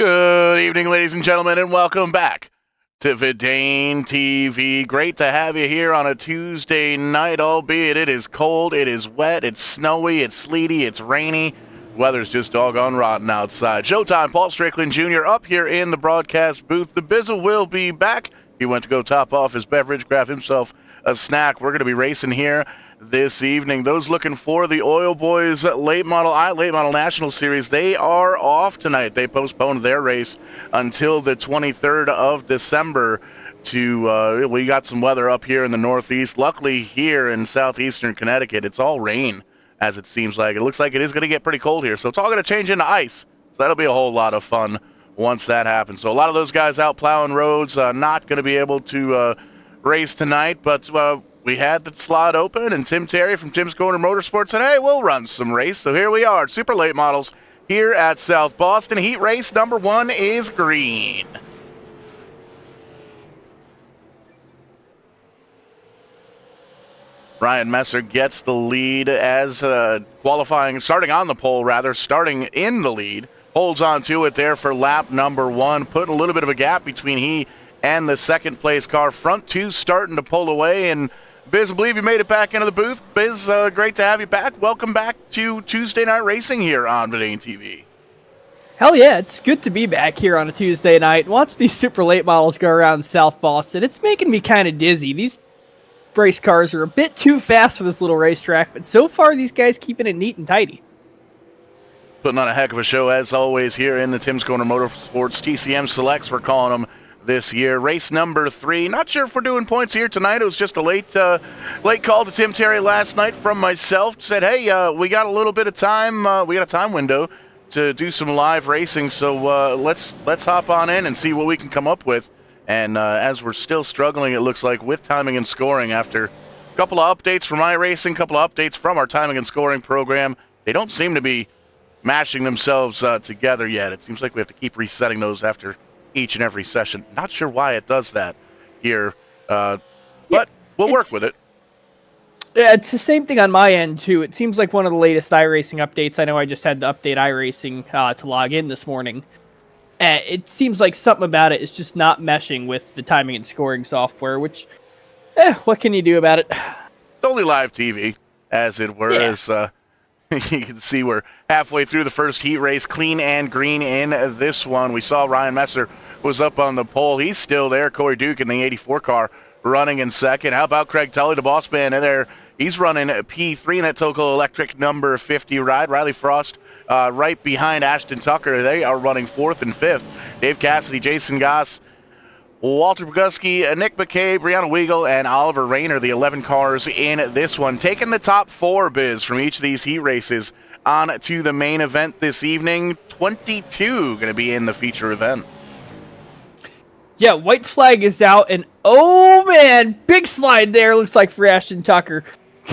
Good evening, ladies and gentlemen, and welcome back to VidaneTV. Great to have you here on a Tuesday night, albeit it is cold, it is wet, it's snowy, it's sleety, it's rainy. Weather's just doggone rotten outside. Showtime, Paul Strickland Jr. up here in the broadcast booth. The Bizzle will be back. He went to go top off his beverage, grab himself a snack. We're going to be racing here this evening. Those looking for the Oil Boys Late Model National Series, they are off tonight. They postponed their race until the 23rd of December we got some weather up here in the Northeast. Luckily here in southeastern Connecticut, it's all rain, as it seems like. It looks like it is going to get pretty cold here, so it's all going to change into ice. So that'll be a whole lot of fun once that happens. So a lot of those guys out plowing roads, not going to be able to race tonight, but we had the slot open, and Tim Terry from Tim's Corner Motorsports said, hey, we'll run some race. So here we are, super late models here at South Boston. Heat race number 1 is green. Ryan Messer gets the lead as starting in the lead. Holds on to it there for lap number 1, putting a little bit of a gap between he and the second place car. Front two starting to pull away, and Biz, I believe you made it back into the booth. Biz, great to have you back. Welcome back to Tuesday Night Racing here on VidaneTV. Hell yeah, it's good to be back here on a Tuesday night. Watch these super late models go around South Boston. It's making me kind of dizzy. These race cars are a bit too fast for this little racetrack, but so far these guys keeping it neat and tidy. Putting on a heck of a show as always here in the Tim's Corner Motorsports TCM Selects, we're calling them this year. Race number 3. Not sure if we're doing points here tonight. It was just a late call to Tim Terry last night from myself. Said, hey, we got a little bit of time. We got a time window to do some live racing, so let's hop on in and see what we can come up with. And as we're still struggling, it looks like, with timing and scoring after a couple of updates from iRacing, a couple of updates from our timing and scoring program, they don't seem to be mashing themselves together yet. It seems like we have to keep resetting those after each and every session. Not sure why it does that here, but we'll work with it. Yeah, it's the same thing on my end, too. It seems like one of the latest iRacing updates. I know I just had to update iRacing to log in this morning. It seems like something about it is just not meshing with the timing and scoring software, which, what can you do about it? It's only live TV, as it were. Yeah. As you can see, we're halfway through the first heat race, clean and green in this one. We saw Ryan Messer was up on the pole. He's still there. Corey Duke in the 84 car running in second. How about Craig Tully, the boss man, in there? He's running P3 in that Toco Electric number 50 ride. Riley Frost right behind Ashton Tucker. They are running 4th and 5th. Dave Cassidy, Jason Goss, Walter Boguski, Nick McCabe, Brianna Weigel, and Oliver Rayner, the 11 cars in this one. Taking the top 4, Biz, from each of these heat races on to the main event this evening. 22 going to be in the feature event. Yeah, white flag is out, and oh man, big slide there, looks like, for Ashton Tucker.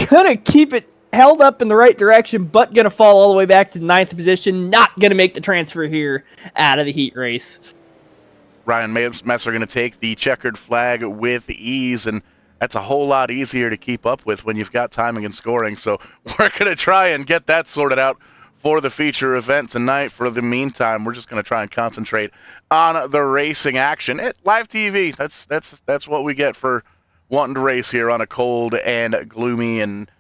Gonna keep it held up in the right direction, but gonna fall all the way back to 9th position. Not gonna make the transfer here out of the heat race. Ryan Messer going to take the checkered flag with ease, and that's a whole lot easier to keep up with when you've got timing and scoring. So we're going to try and get that sorted out for the feature event tonight. For the meantime, we're just going to try and concentrate on the racing action. Live TV, that's what we get for wanting to race here on a cold and gloomy and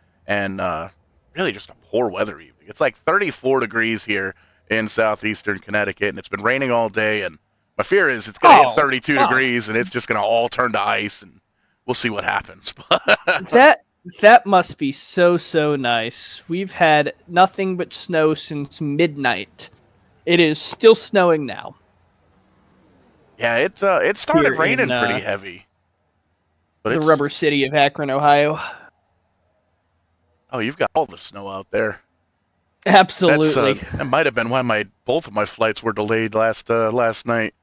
really just a poor weather evening. It's like 34 degrees here in southeastern Connecticut, and it's been raining all day, and my fear is it's going to hit 32 degrees, and it's just going to all turn to ice, and we'll see what happens. That must be so nice. We've had nothing but snow since midnight. It is still snowing now. Yeah, it started raining pretty heavy. But the rubber city of Akron, Ohio. Oh, you've got all the snow out there. Absolutely. That might have been why both of my flights were delayed last night.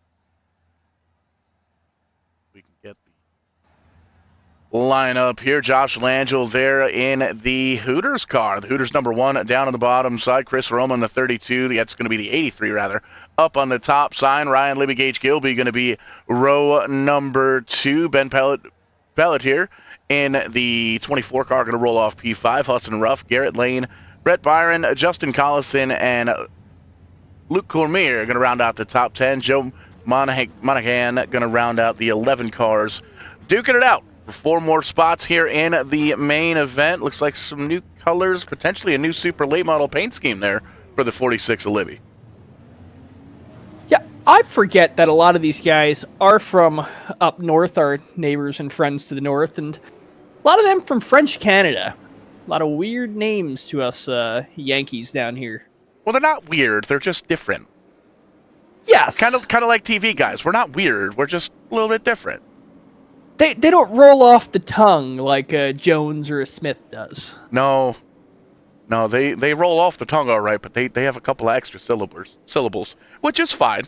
We can get the lineup here. Josh Langell there in the Hooters car. The Hooters number 1 down on the bottom side. Chris Roma in the 32. That's going to be the 83 rather. Up on the top side. Ryan Libby Gage Gilby going to be row number 2. Ben Pellet here in the 24 car going to roll off P5. Huston Ruff, Garrett Lane, Brett Byron, Justin Collison, and Luke Cormier going to round out the top 10. Joe Monahan going to round out the 11 cars. Duking it out for 4 more spots here in the main event. Looks like some new colors, potentially a new super late model paint scheme there for the 46 of Libby. Yeah, I forget that a lot of these guys are from up north, our neighbors and friends to the north, and a lot of them from French Canada. A lot of weird names to us Yankees down here. Well, they're not weird. They're just different. Yes. Kind of like TV guys. We're not weird. We're just a little bit different. They don't roll off the tongue like a Jones or a Smith does. No, they roll off the tongue all right, but they have a couple of extra syllables, which is fine.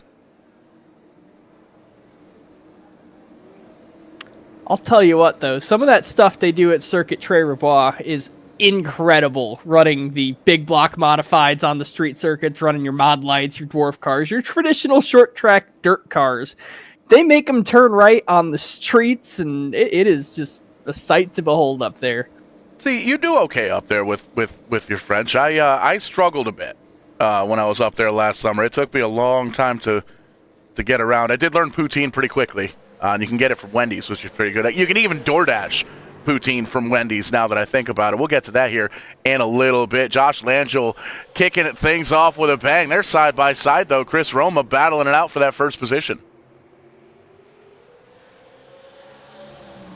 I'll tell you what, though, some of that stuff they do at Circuit Tres Rabois is incredible. Running the big block modifieds on the street circuits, running your mod lights, your dwarf cars, your traditional short track dirt cars. They make them turn right on the streets, and it is just a sight to behold up there. See, you do okay up there with your French. I struggled a bit when I was up there last summer. It took me a long time to get around. I did learn poutine pretty quickly, and you can get it from Wendy's, which is pretty good. You can even DoorDash poutine from Wendy's now that I think about it. We'll get to that here in a little bit. Josh Langell kicking things off with a bang. They're side by side, though. Chris Roma battling it out for that first position.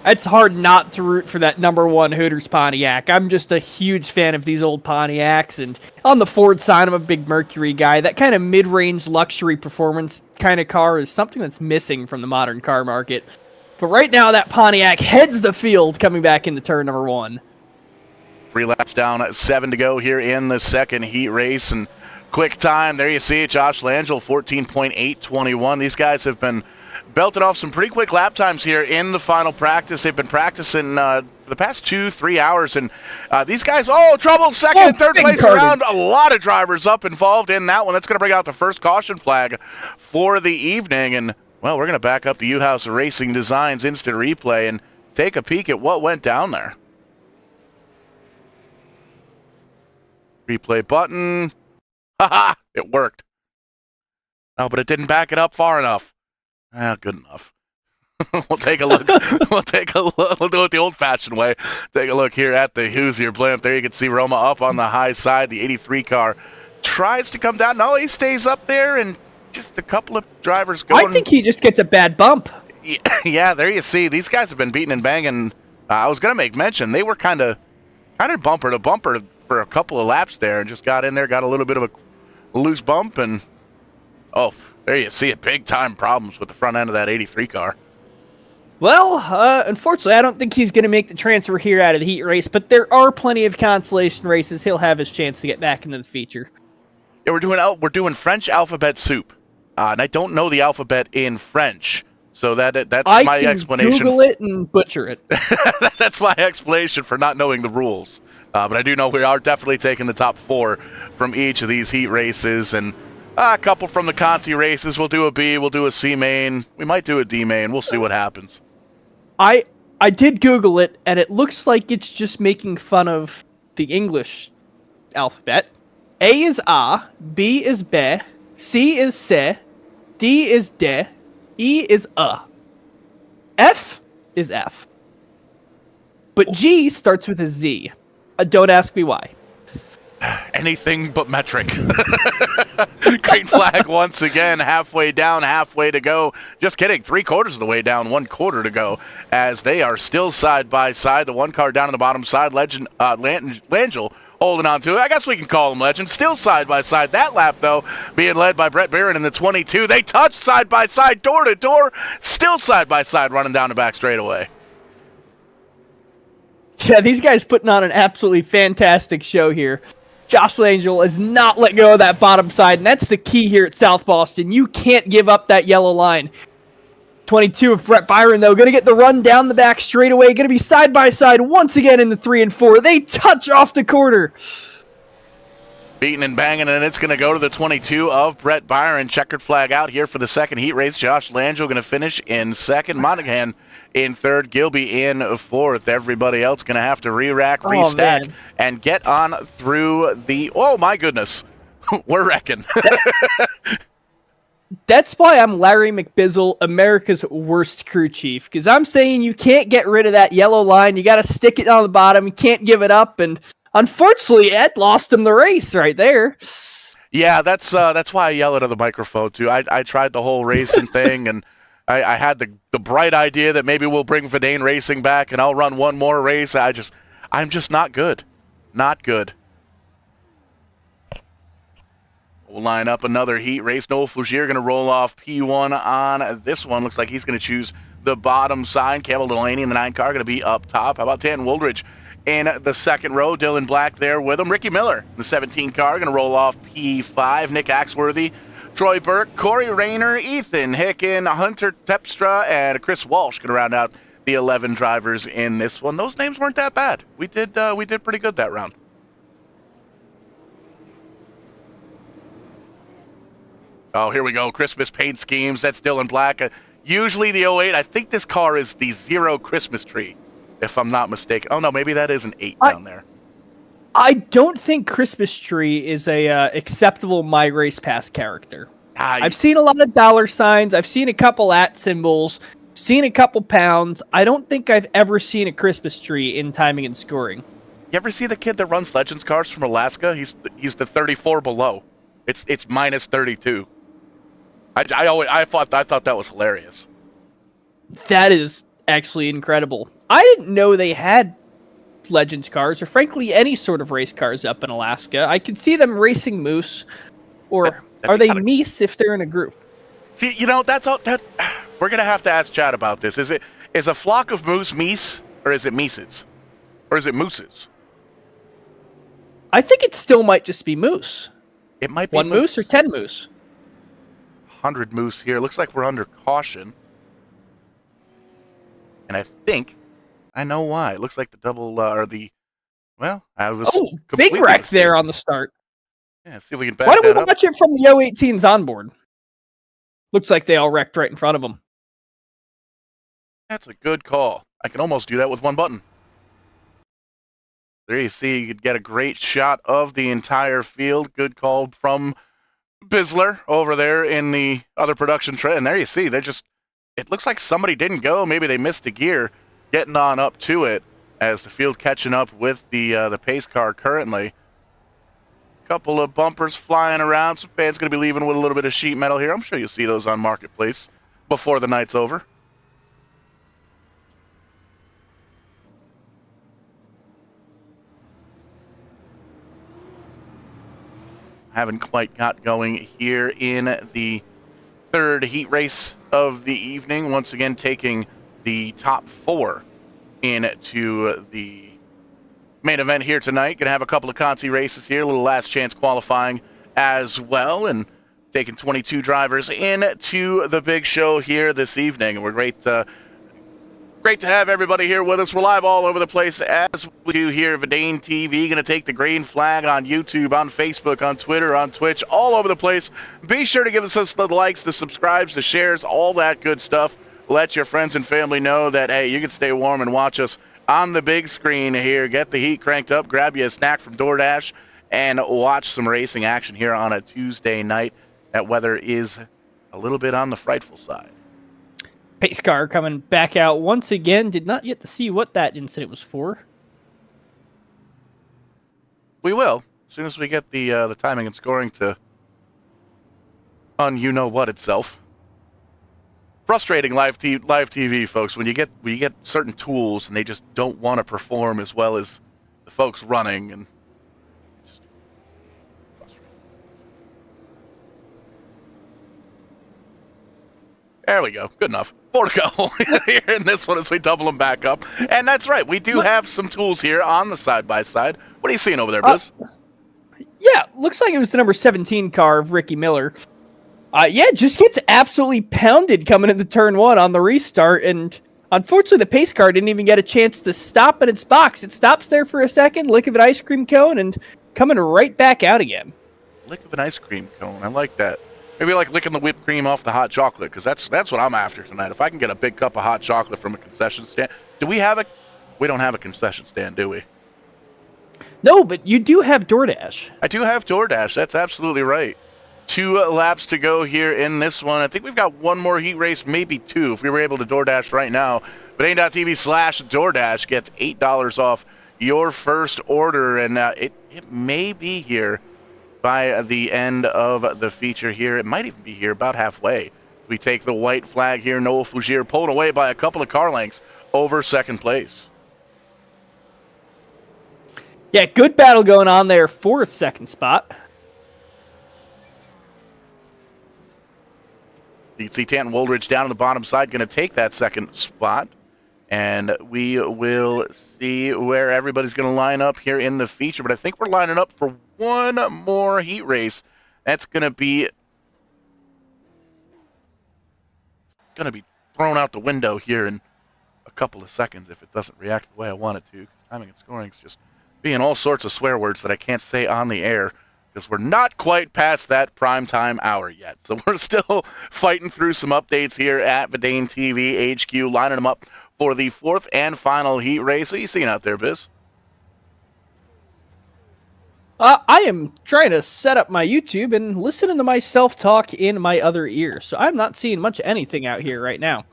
It's hard not to root for that number 1 Hooters Pontiac. I'm just a huge fan of these old Pontiacs, and on the Ford side, I'm a big Mercury guy. That kind of mid-range luxury performance kind of car is something that's missing from the modern car market. But right now, that Pontiac heads the field coming back into turn number 1. 3 laps down, 7 to go here in the second heat race, and quick time. There you see it, Josh Langell, 14.821. These guys have been belted off some pretty quick lap times here in the final practice. They've been practicing the past 2-3 hours, and these guys, trouble, second and third place around. A lot of drivers up involved in that one. That's going to bring out the first caution flag for the evening, and, well, we're going to back up the U-House Racing Designs instant replay and take a peek at what went down there. Replay button. Haha, it worked. Oh, but it didn't back it up far enough. Good enough. We'll take a look. We'll take a look. We'll do it the old-fashioned way. Take a look here at the Hoosier blimp. There you can see Roma up on the high side. The 83 car tries to come down. No, he stays up there, and just a couple of drivers going. I think he just gets a bad bump. Yeah, there you see. These guys have been beating and banging. I was going to make mention. They were kind of bumper to bumper for a couple of laps there, and just got in there, got a little bit of a loose bump, and there you see it. Big time problems with the front end of that 83 car. Well, unfortunately, I don't think he's going to make the transfer here out of the heat race, but there are plenty of consolation races. He'll have his chance to get back into the feature. Yeah, we're doing French alphabet soup, and I don't know the alphabet in French, so that's my explanation. I can Google it and butcher it. That's my explanation for not knowing the rules. But I do know we are definitely taking the top 4 from each of these heat races, and a couple from the Conti races. We'll do a B, we'll do a C main. We might do a D main. We'll see what happens. I did Google it, and it looks like it's just making fun of the English alphabet. A is A, B is B, C is C, D is D, E is F is F. But G starts with a Z. Don't ask me why. Anything but metric. Green flag once again, halfway down, halfway to go. Just kidding, 3/4 of the way down, 1/4 to go, as they are still side by side. The one car down on the bottom side, Langell holding on to it. I guess we can call him Legend. Still side by side. That lap, though, being led by Brett Barron in the 22. They touch side by side, door to door. Still side by side, running down the back straightaway. Yeah, these guys putting on an absolutely fantastic show here. Josh Langell has not let go of that bottom side, and that's the key here at South Boston. You can't give up that yellow line. 22 of Brett Byron, though, going to get the run down the back straightaway. Going to be side by side once again in the 3 and 4. They touch off the quarter. Beating and banging, and it's going to go to the 22 of Brett Byron. Checkered flag out here for the second heat race. Josh Langell going to finish in second. Monahan in third. Gilby in fourth. Everybody else going to have to re-rack, restack, and get on through the... Oh, my goodness. We're wrecking. That's why I'm Larry McBizzle, America's worst crew chief, because I'm saying you can't get rid of that yellow line. You got to stick it on the bottom. You can't give it up. And unfortunately, Ed lost him the race right there. Yeah, that's why I yell into the microphone too. I tried the whole racing thing, and I had the bright idea that maybe we'll bring Vidane Racing back, and I'll run one more race. I'm just not good, not good. We'll line up another heat race. Noel Fougier going to roll off P1 on this one. Looks like he's going to choose the bottom side. Campbell Delaney in the 9 car going to be up top. How about Dan Woldridge in the second row? Dylan Black there with him. Ricky Miller, the 17 car, going to roll off P5. Nick Axworthy, Troy Burke, Corey Rayner, Ethan Hicken, Hunter Tepstra, and Chris Walsh going to round out the 11 drivers in this one. Those names weren't that bad. We did pretty good that round. Oh, here we go. Christmas paint schemes. That's Dylan Black. Usually the 08. I think this car is the 0 Christmas tree, if I'm not mistaken. Oh, no, maybe that is an 8 down there. I don't think Christmas tree is a acceptable My Race Pass character. I've seen a lot of dollar signs. I've seen a couple @ symbols. Seen a couple pounds. I don't think I've ever seen a Christmas tree in timing and scoring. You ever see the kid that runs Legends cars from Alaska? He's the 34 below. It's minus 32. I thought that was hilarious. That is actually incredible. I didn't know they had Legends cars, or frankly any sort of race cars up in Alaska. I could see them racing moose, or are they meese if they're in a group? See, you know, that's all. That we're gonna have to ask Chad about this. Is a flock of moose meese, or is it meeses, or is it mooses? I think it still might just be moose. It might be 1 moose or 10 moose. 100 moose here. Looks like we're under caution. And I think I know why. It looks like the double, or the, well, I was big wreck there on the start. Yeah, see if we can back Why don't that we up. watch it from the 018's onboard? Looks like they all wrecked right in front of them. That's a good call. I can almost do that with one button. There you see, you could get a great shot of the entire field. Good call from Bizzler over there in the other production tray. And there you see, it looks like somebody didn't go. Maybe they missed a gear getting on up to it as the field catching up with the pace car currently. Couple of bumpers flying around. Some fans going to be leaving with a little bit of sheet metal here. I'm sure you'll see those on Marketplace before the night's over. Haven't quite got going here in the third heat race of the evening. Once again, taking the top 4 into the main event here tonight. Going to have a couple of Conti races here, a little last chance qualifying as well, and taking 22 drivers into the big show here this evening. And we're great to have everybody here with us. We're live all over the place as we do here. VidaneTV going to take the green flag on YouTube, on Facebook, on Twitter, on Twitch, all over the place. Be sure to give us the likes, the subscribes, the shares, all that good stuff. Let your friends and family know that, hey, you can stay warm and watch us on the big screen here. Get the heat cranked up, grab you a snack from DoorDash, and watch some racing action here on a Tuesday night. That weather is a little bit on the frightful side. Pace car coming back out once again. Did not get to see what that incident was for. We will, as soon as we get the timing and scoring to you-know-what itself. Frustrating live TV, folks, when you get certain tools and they just don't want to perform as well as the folks running, and just frustrating. There we go. Good enough. 4 to go here in this one as we double them back up. And that's right. We do have some tools here on the side-by-side. What are you seeing over there, Biz? Yeah, looks like it was the number 17 car of Ricky Miller. Yeah, just gets absolutely pounded coming into turn 1 on the restart. And unfortunately, the pace car didn't even get a chance to stop in its box. It stops there for a second, lick of an ice cream cone, and coming right back out again. Lick of an ice cream cone. I like that. Maybe like licking the whipped cream off the hot chocolate, because that's what I'm after tonight. If I can get a big cup of hot chocolate from a concession stand. Do we have a... We don't have a concession stand, do we? No, but you do have DoorDash. I do have DoorDash. That's absolutely right. 2 laps to go here in this one. I think we've got one more heat race, maybe 2, if we were able to DoorDash right now. VidaneTV/DoorDash gets $8 off your first order, and it may be here by the end of the feature here. It might even be here about halfway. We take the white flag here. Noel Fougier pulled away by a couple of car lengths over second place. Yeah, good battle going on there for second spot. You can see Tanton Woldridge down on the bottom side going to take that second spot. And we will see where everybody's going to line up here in the feature. But I think we're lining up for one more heat race. That's going to be thrown out the window here in a couple of seconds if it doesn't react the way I want it to. Because timing and scoring is just being all sorts of swear words that I can't say on the air, because we're not quite past that primetime hour yet. So we're still fighting through some updates here at VidaneTV HQ, lining them up for the 4th and final heat race. What are you seeing out there, Biz? I am trying to set up my YouTube and listening to myself talk in my other ear, so I'm not seeing much anything out here right now.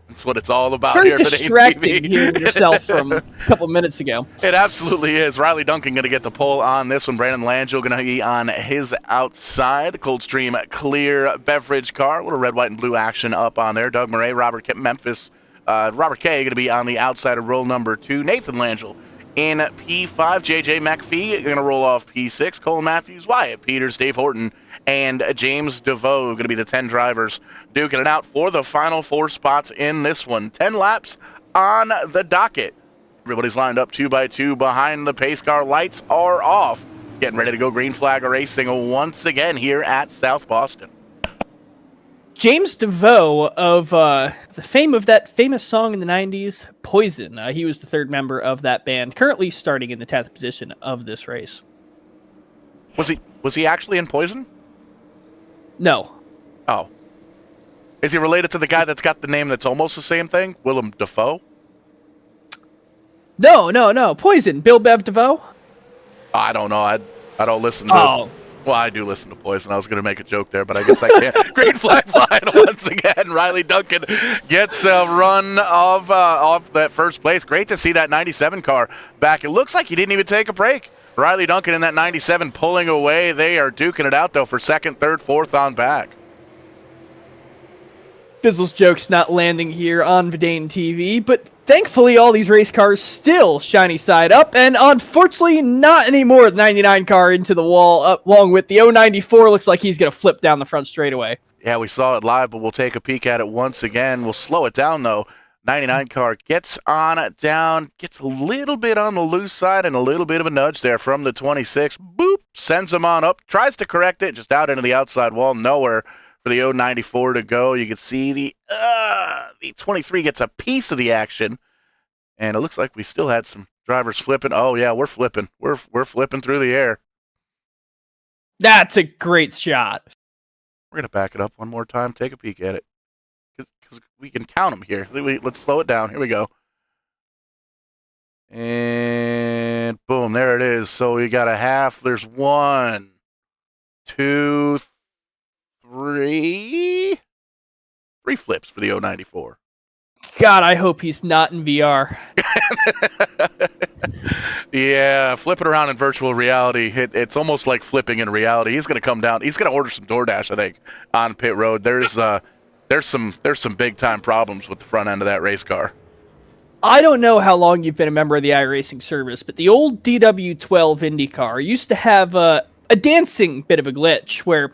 That's what it's all about. It's very here distracting hearing yourself from a couple minutes ago. It absolutely is. Riley Duncan going to get the pole on this one. Brandon Langell going to be on his outside. The Coldstream Clear Beverage car. A little red, white, and blue action up on there. Doug Murray, Robert K. going to be on the outside of roll number 2. Nathan Langell in P5. JJ McPhee going to roll off P6. Cole Matthews, Wyatt Peters, Dave Horton, and James DeVoe going to be the 10 drivers duking it out for the final 4 spots in this one. 10 laps on the docket. Everybody's lined up 2 by 2 behind the pace car. Lights are off. Getting ready to go green flag racing once again here at South Boston. James DeVoe of the fame of that famous song in the 90s, Poison. He was the 3rd member of that band, currently starting in the 10th position of this race. Was he actually in Poison? No. Oh. Is he related to the guy that's got the name that's almost the same thing? Willem Dafoe? No. Poison. Bill Bev DeVoe? I don't know. I don't listen to... Oh. Well, I do listen to Poison. I was going to make a joke there, but I guess I can't. Green flag flying once again. Riley Duncan gets a run of off that first place. Great to see that 97 car back. It looks like he didn't even take a break. Riley Duncan in that 97 pulling away. They are duking it out, though, for 2nd, 3rd, 4th on back. Bizzle's joke's not landing here on VidaneTV, but thankfully all these race cars still shiny side up, and unfortunately not anymore. The 99 car into the wall, along with the 094. Looks like he's going to flip down the front straightaway. Yeah, we saw it live, but we'll take a peek at it once again. We'll slow it down, though. 99 car gets on down, gets a little bit on the loose side and a little bit of a nudge there from the 26. Boop, sends him on up, tries to correct it, just out into the outside wall, nowhere for the 094 to go. You can see the 23 gets a piece of the action, and it looks like we still had some drivers flipping. Oh yeah, we're flipping. We're flipping through the air. That's a great shot. We're gonna back it up one more time. Take a peek at it, because we can count them here. Let's slow it down. Here we go. And boom, there it is. So we got a half. There's 1, 2, 3 flips for the 094. God, I hope he's not in VR. Yeah, flipping around in virtual reality, it's almost like flipping in reality. He's going to come down. He's going to order some DoorDash, I think, on pit road. There's some big time problems with the front end of that race car. I don't know how long you've been a member of the iRacing service, but the old DW12 IndyCar used to have a dancing bit of a glitch where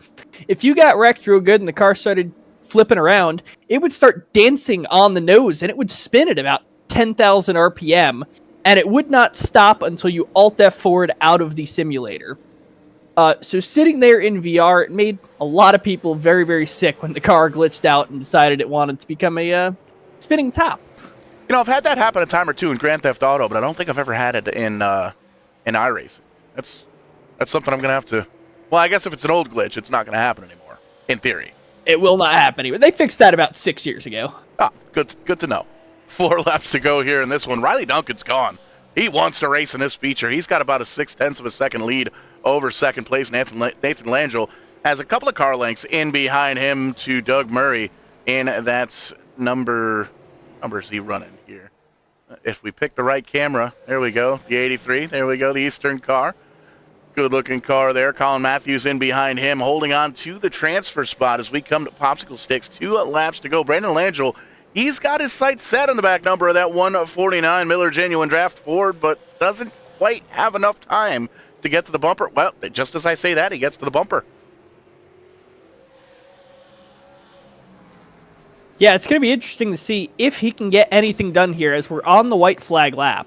if you got wrecked real good and the car started flipping around, it would start dancing on the nose and it would spin at about 10,000 RPM, and it would not stop until you Alt F forward out of the simulator. So sitting there in VR, it made a lot of people very, very sick when the car glitched out and decided it wanted to become a spinning top. You know, I've had that happen a time or two in Grand Theft Auto, but I don't think I've ever had it in iRacing. That's something I'm going to have to... Well, I guess if it's an old glitch, it's not going to happen anymore, in theory. It will not happen anymore. They fixed that about 6 years ago. Ah, good to know. 4 laps to go here in this one. Riley Duncan's gone. He wants to race in this feature. He's got about a 0.6 of a second lead over second place. Nathan Langell has a couple of car lengths in behind him to Doug Murray, and that's number is he running here? If we pick the right camera, there we go, the 83. There we go, the Eastern car. Good-looking car there. Colin Matthews in behind him, holding on to the transfer spot as we come to popsicle sticks. 2 laps to go. Brandon Langell, he's got his sights set on the back number of that 149 Miller Genuine Draft Ford, but doesn't quite have enough time to get to the bumper. Well, just as I say that, he gets to the bumper. Yeah, it's going to be interesting to see if he can get anything done here as we're on the white flag lap.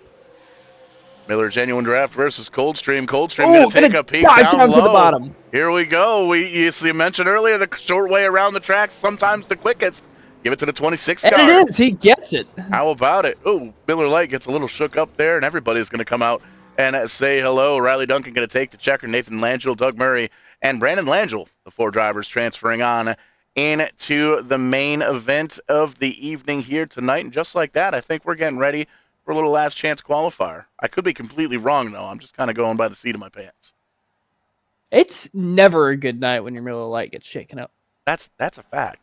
Miller Genuine Draft versus Coldstream. Coldstream going to take a peek down low. To the bottom. Here we go. You mentioned earlier the short way around the track, sometimes the quickest. Give it to the 26 car. And it is. He gets it. How about it? Oh, Miller Lite gets a little shook up there, and everybody's going to come out and say hello. Riley Duncan going to take the checker. Nathan Langell, Doug Murray, and Brandon Langell, the 4 drivers transferring on into the main event of the evening here tonight. And just like that, I think we're getting ready for a little last chance qualifier. I could be completely wrong, though. I'm just kind of going by the seat of my pants. It's never a good night when your Miller Lite gets shaken up. That's a fact.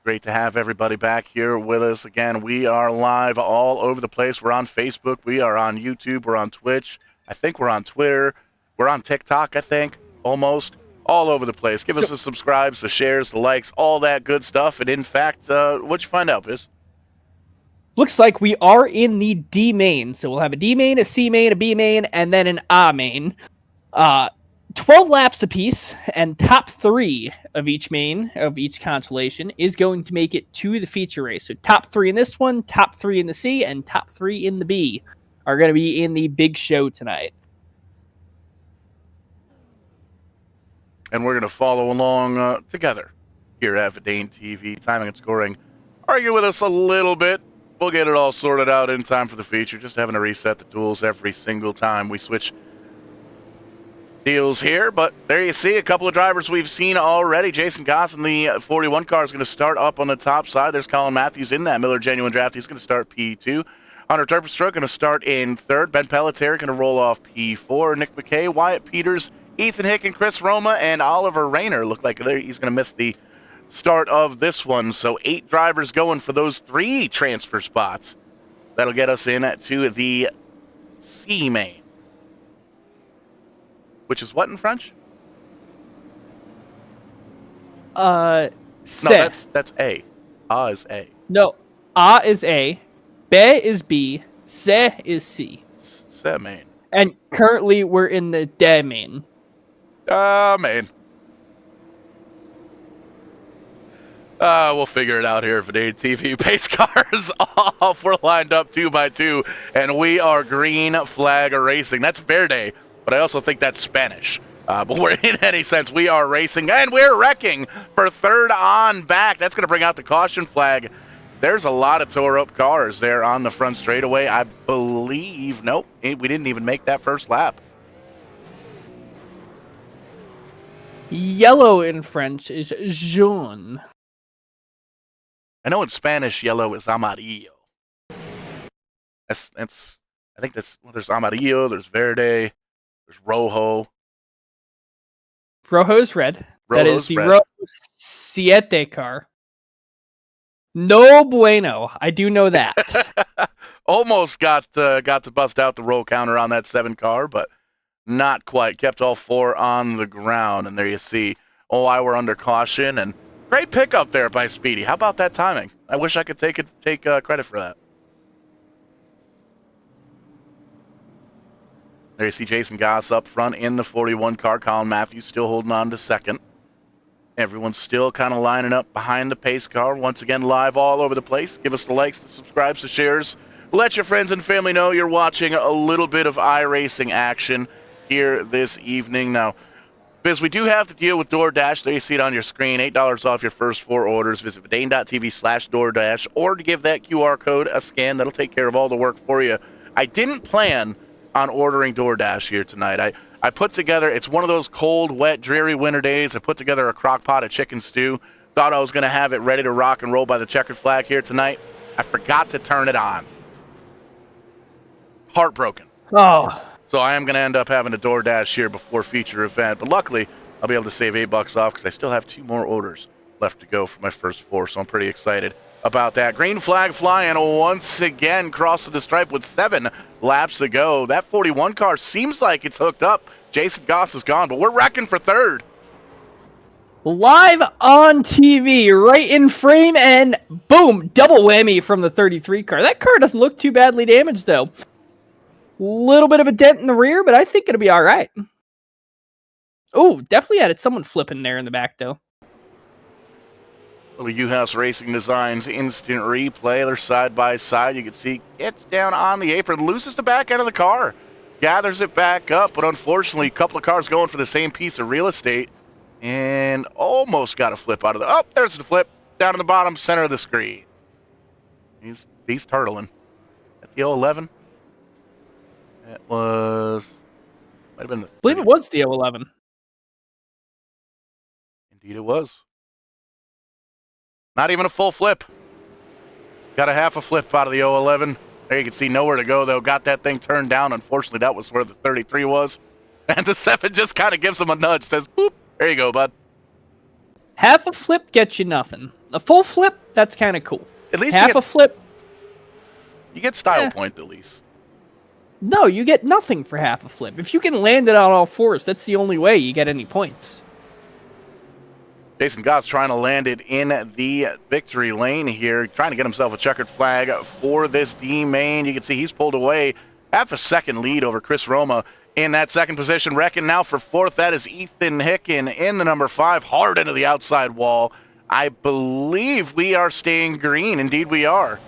Great to have everybody back here with us again. We are live all over the place. We're on Facebook. We are on YouTube. We're on Twitch. I think we're on Twitter. We're on TikTok, I think, almost. All over the place. Give us the subscribes, the shares, the likes, all that good stuff. And in fact, what'd you find out, Biz? Looks like we are in the D main. So we'll have a D main, a C main, a B main, and then an A main. 12 laps apiece, and top 3 of each main, of each constellation, is going to make it to the feature race. So top 3 in this one, top 3 in the C, and top 3 in the B are going to be in the big show tonight. And we're going to follow along together here at VidaneTV. Timing and scoring. Argue with us a little bit. We'll get it all sorted out in time for the feature. Just having to reset the tools every single time we switch deals here. But there you see a couple of drivers we've seen already. Jason Goss in the 41 car is going to start up on the top side. There's Colin Matthews in that Miller Genuine Draft. He's going to start P2. Hunter Terpstra going to start in 3rd. Ben Pelletier going to roll off P4. Nick McKay, Wyatt Peters, Ethan Hick, and Chris Roma, and Oliver Rayner look like he's going to miss the start of this one. So 8 drivers going for those 3 transfer spots. That'll get us in to the C main. Which is what in French? C. No, that's A. A is A. No, A is A, B is B, C is C. C main. And currently we're in the D main. Man. We'll figure it out here for VidaneTV. Pace cars off. We're lined up 2 by 2, and we are green flag racing. That's Verde, but I also think that's Spanish. But we're in any sense. We are racing, and we're wrecking for 3rd on back. That's going to bring out the caution flag. There's a lot of tore-up cars there on the front straightaway. I believe, nope, we didn't even make that first lap. Yellow in French is jaune. I know in Spanish, yellow is amarillo. That's. I think that's. Well, there's amarillo. There's verde. There's rojo. Rojo's red. That is the red. Rojo Siete car. No bueno. I do know that. Almost got to bust out the roll counter on that 7 car, but not quite. Kept all 4 on the ground, and there you see. OI were under caution, and great pickup there by Speedy. How about that timing? I wish I could take credit for that. There you see Jason Goss up front in the 41 car. Colin Matthews still holding on to 2nd. Everyone's still kind of lining up behind the pace car. Once again, live all over the place. Give us the likes, the subscribes, the shares. Let your friends and family know you're watching a little bit of iRacing action here this evening. Now, Biz, we do have to deal with DoorDash. There you see it on your screen. $8 off your first 4 orders. Visit Vidane.tv/DoorDash, or to give that QR code a scan. That'll take care of all the work for you. I didn't plan on ordering DoorDash here tonight. I put together, it's one of those cold, wet, dreary winter days. I put together a crock pot of chicken stew. Thought I was going to have it ready to rock and roll by the checkered flag here tonight. I forgot to turn it on. Heartbroken. Oh. So I am going to end up having a DoorDash here before feature event. But luckily, I'll be able to save $8 off because I still have 2 more orders left to go for my first 4. So I'm pretty excited about that. Green flag flying once again, crossing the stripe with 7 laps to go. That 41 car seems like it's hooked up. Jason Goss is gone, but we're wrecking for 3rd. Live on TV, right in frame, and boom, double whammy from the 33 car. That car doesn't look too badly damaged, though. Little bit of a dent in the rear, but I think it'll be all right. Oh, definitely had someone flipping there in the back, though. Little U-House Racing Designs instant replay. They're side by side. You can see gets down on the apron, loses the back end of the car, gathers it back up, but unfortunately, a couple of cars going for the same piece of real estate, and almost got a flip out of the. Oh, there's the flip down in the bottom center of the screen. He's turtling at the 011. It was might have been the. I believe it was the 011. Indeed, it was. Not even a full flip. Got a half a flip out of the 011. There you can see nowhere to go, though. Got that thing turned down. Unfortunately, that was where the 33 was. And the 7 just kind of gives him a nudge. Says, boop, there you go, bud. Half a flip gets you nothing. A full flip, that's kind of cool. At least half a flip. You get style point, at least. No, you get nothing for half a flip. If you can land it on all 4s, that's the only way you get any points. Jason Goss trying to land it in the victory lane here, trying to get himself a checkered flag for this D main. You can see he's pulled away half a second lead over Chris Roma in that second position. Wrecking now for 4th. That is Ethan Hicken in the number 5, hard into the outside wall. I believe we are staying green. Indeed, we are.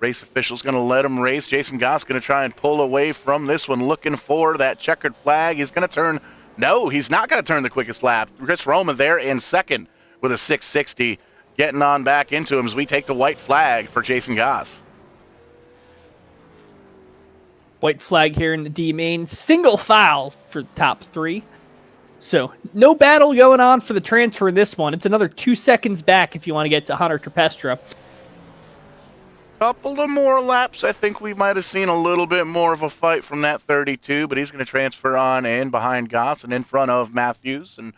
Race official's going to let him race. Jason Goss going to try and pull away from this one, looking for that checkered flag. He's going to turn. No, he's not going to turn the quickest lap. Chris Roma there in second with a 660, getting on back into him as we take the white flag for Jason Goss. White flag here in the D main. Single file for top 3. So no battle going on for the transfer in this one. It's another 2 seconds back if you want to get to Hunter Terpestra. Couple of more laps, I think we might have seen a little bit more of a fight from that 32, but he's going to transfer on in behind Goss and in front of Matthews, and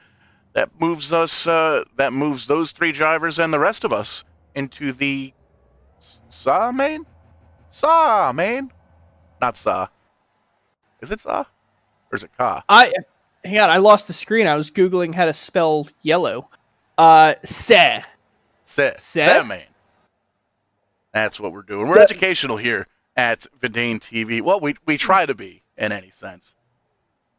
that moves us. That moves those 3 drivers and the rest of us into the SA main. Not SA. Is it SA or is it Ka? Hang on, I lost the screen. I was googling how to spell yellow. Se main. That's what we're doing. We're educational here at VidaneTV. Well, we try to be in any sense.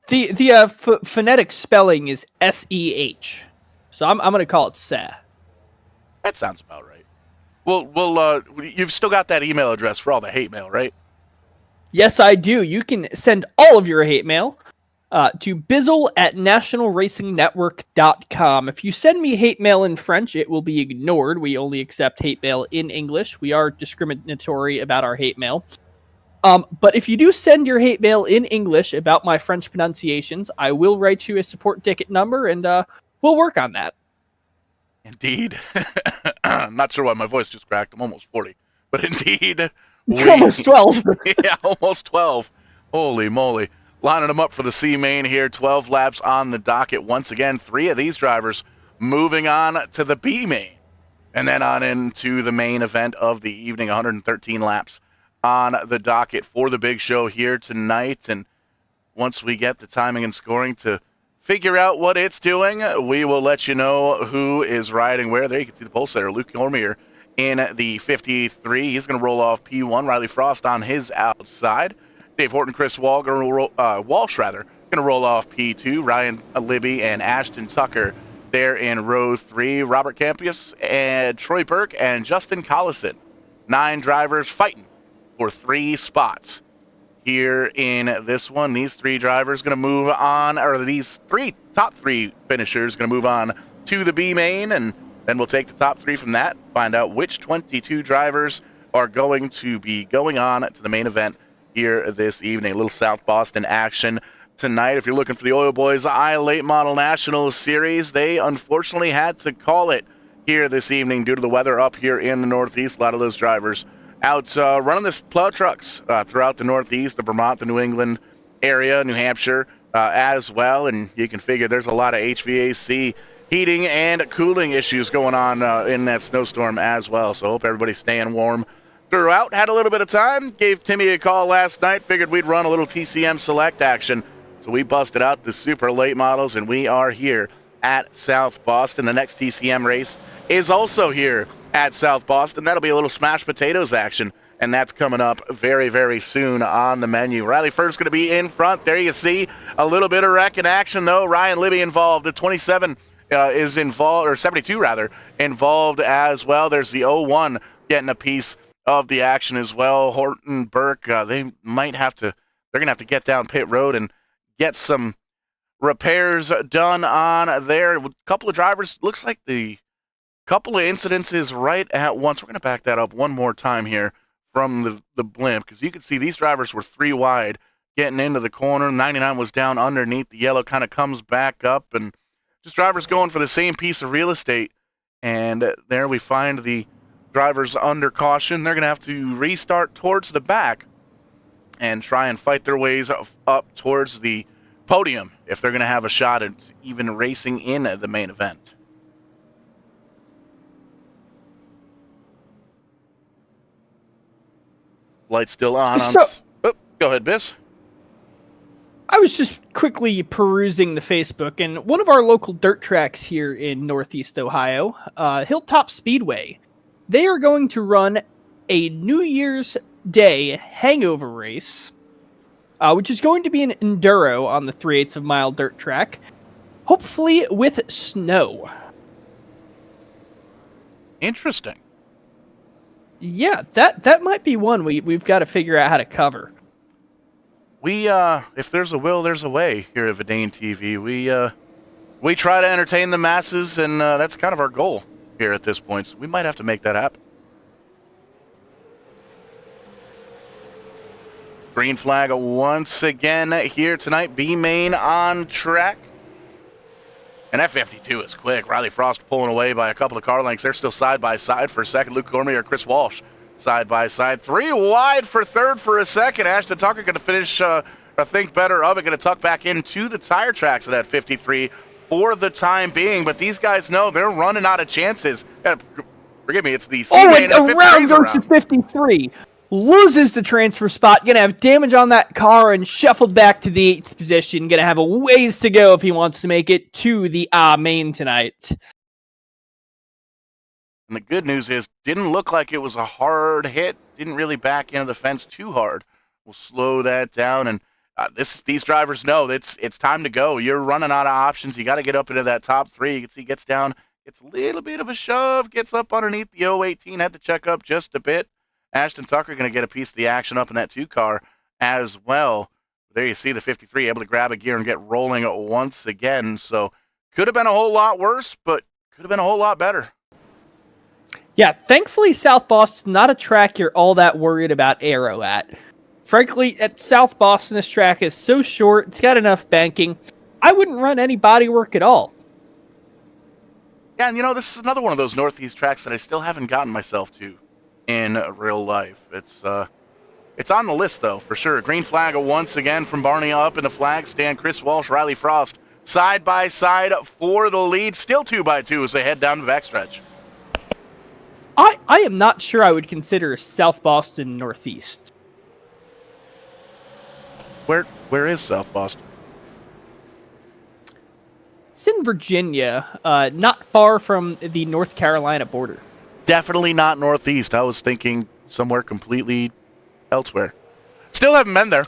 The phonetic spelling is SEH, so I'm going to call it Se. That sounds about right. Well, you've still got that email address for all the hate mail, right? Yes, I do. You can send all of your hate mail to bizzle@nationalracingnetwork.com. If you send me hate mail in French, it will be ignored. We only accept hate mail in English. We are discriminatory about our hate mail. But if you do send your hate mail in English about my French pronunciations, I will write you a support ticket number, and we'll work on that. Indeed. I'm not sure why my voice just cracked. I'm almost 40. But indeed. You're almost 12. Yeah, almost 12. Holy moly. Lining them up for the C main here. 12 laps on the docket. Once again, 3 of these drivers moving on to the B main. And then on into the main event of the evening. 113 laps on the docket for the big show here tonight. And once we get the timing and scoring to figure out what it's doing, we will let you know who is riding where. There you can see the pole setter, Luke Cormier, in the 53. He's going to roll off P1. Riley Frost on his outside. Dave Horton, Chris Walsh, going to roll off P2. Ryan Libby and Ashton Tucker there in row 3. Robert Campius and Troy Burke and Justin Collison. 9 drivers fighting for 3 spots here in this one. These 3 drivers going to move on, or these top 3 finishers going to move on to the B main, and then we'll take the top 3 from that, find out which 22 drivers are going to be going on to the main event here this evening. A little South Boston action tonight. If you're looking for the Oil Boys Late Model National Series, they unfortunately had to call it here this evening due to the weather up here in the Northeast. A lot of those drivers out running the plow trucks throughout the Northeast, the Vermont, the New England area, New Hampshire as well. And you can figure there's a lot of HVAC heating and cooling issues going on in that snowstorm as well. So hope everybody's staying warm throughout. Had a little bit of time. Gave Timmy a call last night. Figured we'd run a little TCM select action. So we busted out the super late models, and we are here at South Boston. The next TCM race is also here at South Boston. That'll be a little smashed potatoes action, and that's coming up very, very soon on the menu. Riley First going to be in front. There you see a little bit of wreck in action, though. Ryan Libby involved. The 27 is involved, or 72 rather, involved as well. There's the 01 getting a piece of the action as well. Horton Burke, they might have to, they're going to have to get down pit road and get some repairs done on there. A couple of drivers, looks like the couple of incidences right at once. We're going to back that up one more time here from the blimp, because you can see these drivers were 3 wide getting into the corner. 99 was down underneath. The yellow kind of comes back up, and just drivers going for the same piece of real estate. And there we find the drivers under caution. They're going to have to restart towards the back and try and fight their ways up towards the podium if they're going to have a shot at even racing in the main event. Lights still on. Oh, go ahead, Biss. I was just quickly perusing the Facebook, and one of our local dirt tracks here in Northeast Ohio, Hilltop Speedway, they are going to run a New Year's Day hangover race, which is going to be an enduro on the 3/8 of mile dirt track, hopefully with snow. Interesting. Yeah, that might be one we've got to figure out how to cover. We if there's a will, there's a way here at VidaneTV. We try to entertain the masses, and that's kind of our goal here at this point. So we might have to make that happen. Green flag once again here tonight. B main on track. And F52 is quick. Riley Frost pulling away by a couple of car lengths. They're still side by side for a second. Luke Cormier, Chris Walsh side by side. 3 wide for third for a second. Ashton Tucker going to finish, I think, better of it. Going to tuck back into the tire tracks of that 53 for the time being. But these guys know they're running out of chances. Forgive me, it's the C-main. Oh, and around goes to 53. Loses the transfer spot, gonna have damage on that car and shuffled back to the 8th position. Gonna have a ways to go if he wants to make it to the main tonight. And the good news is, didn't look like it was a hard hit. Didn't really back into the fence too hard. We'll slow that down, and these drivers know it's time to go. You're running out of options. You got to get up into that top 3. You can see gets down, gets a little bit of a shove, gets up underneath the 018. Had to check up just a bit. Ashton Tucker going to get a piece of the action up in that 2 car as well. There you see the 53 able to grab a gear and get rolling once again. So could have been a whole lot worse, but could have been a whole lot better. Yeah, thankfully South Boston, not a track you're all that worried about aero at. Frankly, at South Boston, this track is so short, it's got enough banking. I wouldn't run any body work at all. Yeah, and this is another one of those Northeast tracks that I still haven't gotten myself to in real life. It's on the list, though, for sure. Green flag once again from Barney up in the flag stand. Chris Walsh, Riley Frost, side by side for the lead. Still 2x2 as they head down the backstretch. I am not sure I would consider South Boston Northeast. Where is South Boston? It's in Virginia, not far from the North Carolina border. Definitely not Northeast. I was thinking somewhere completely elsewhere. Still haven't been there.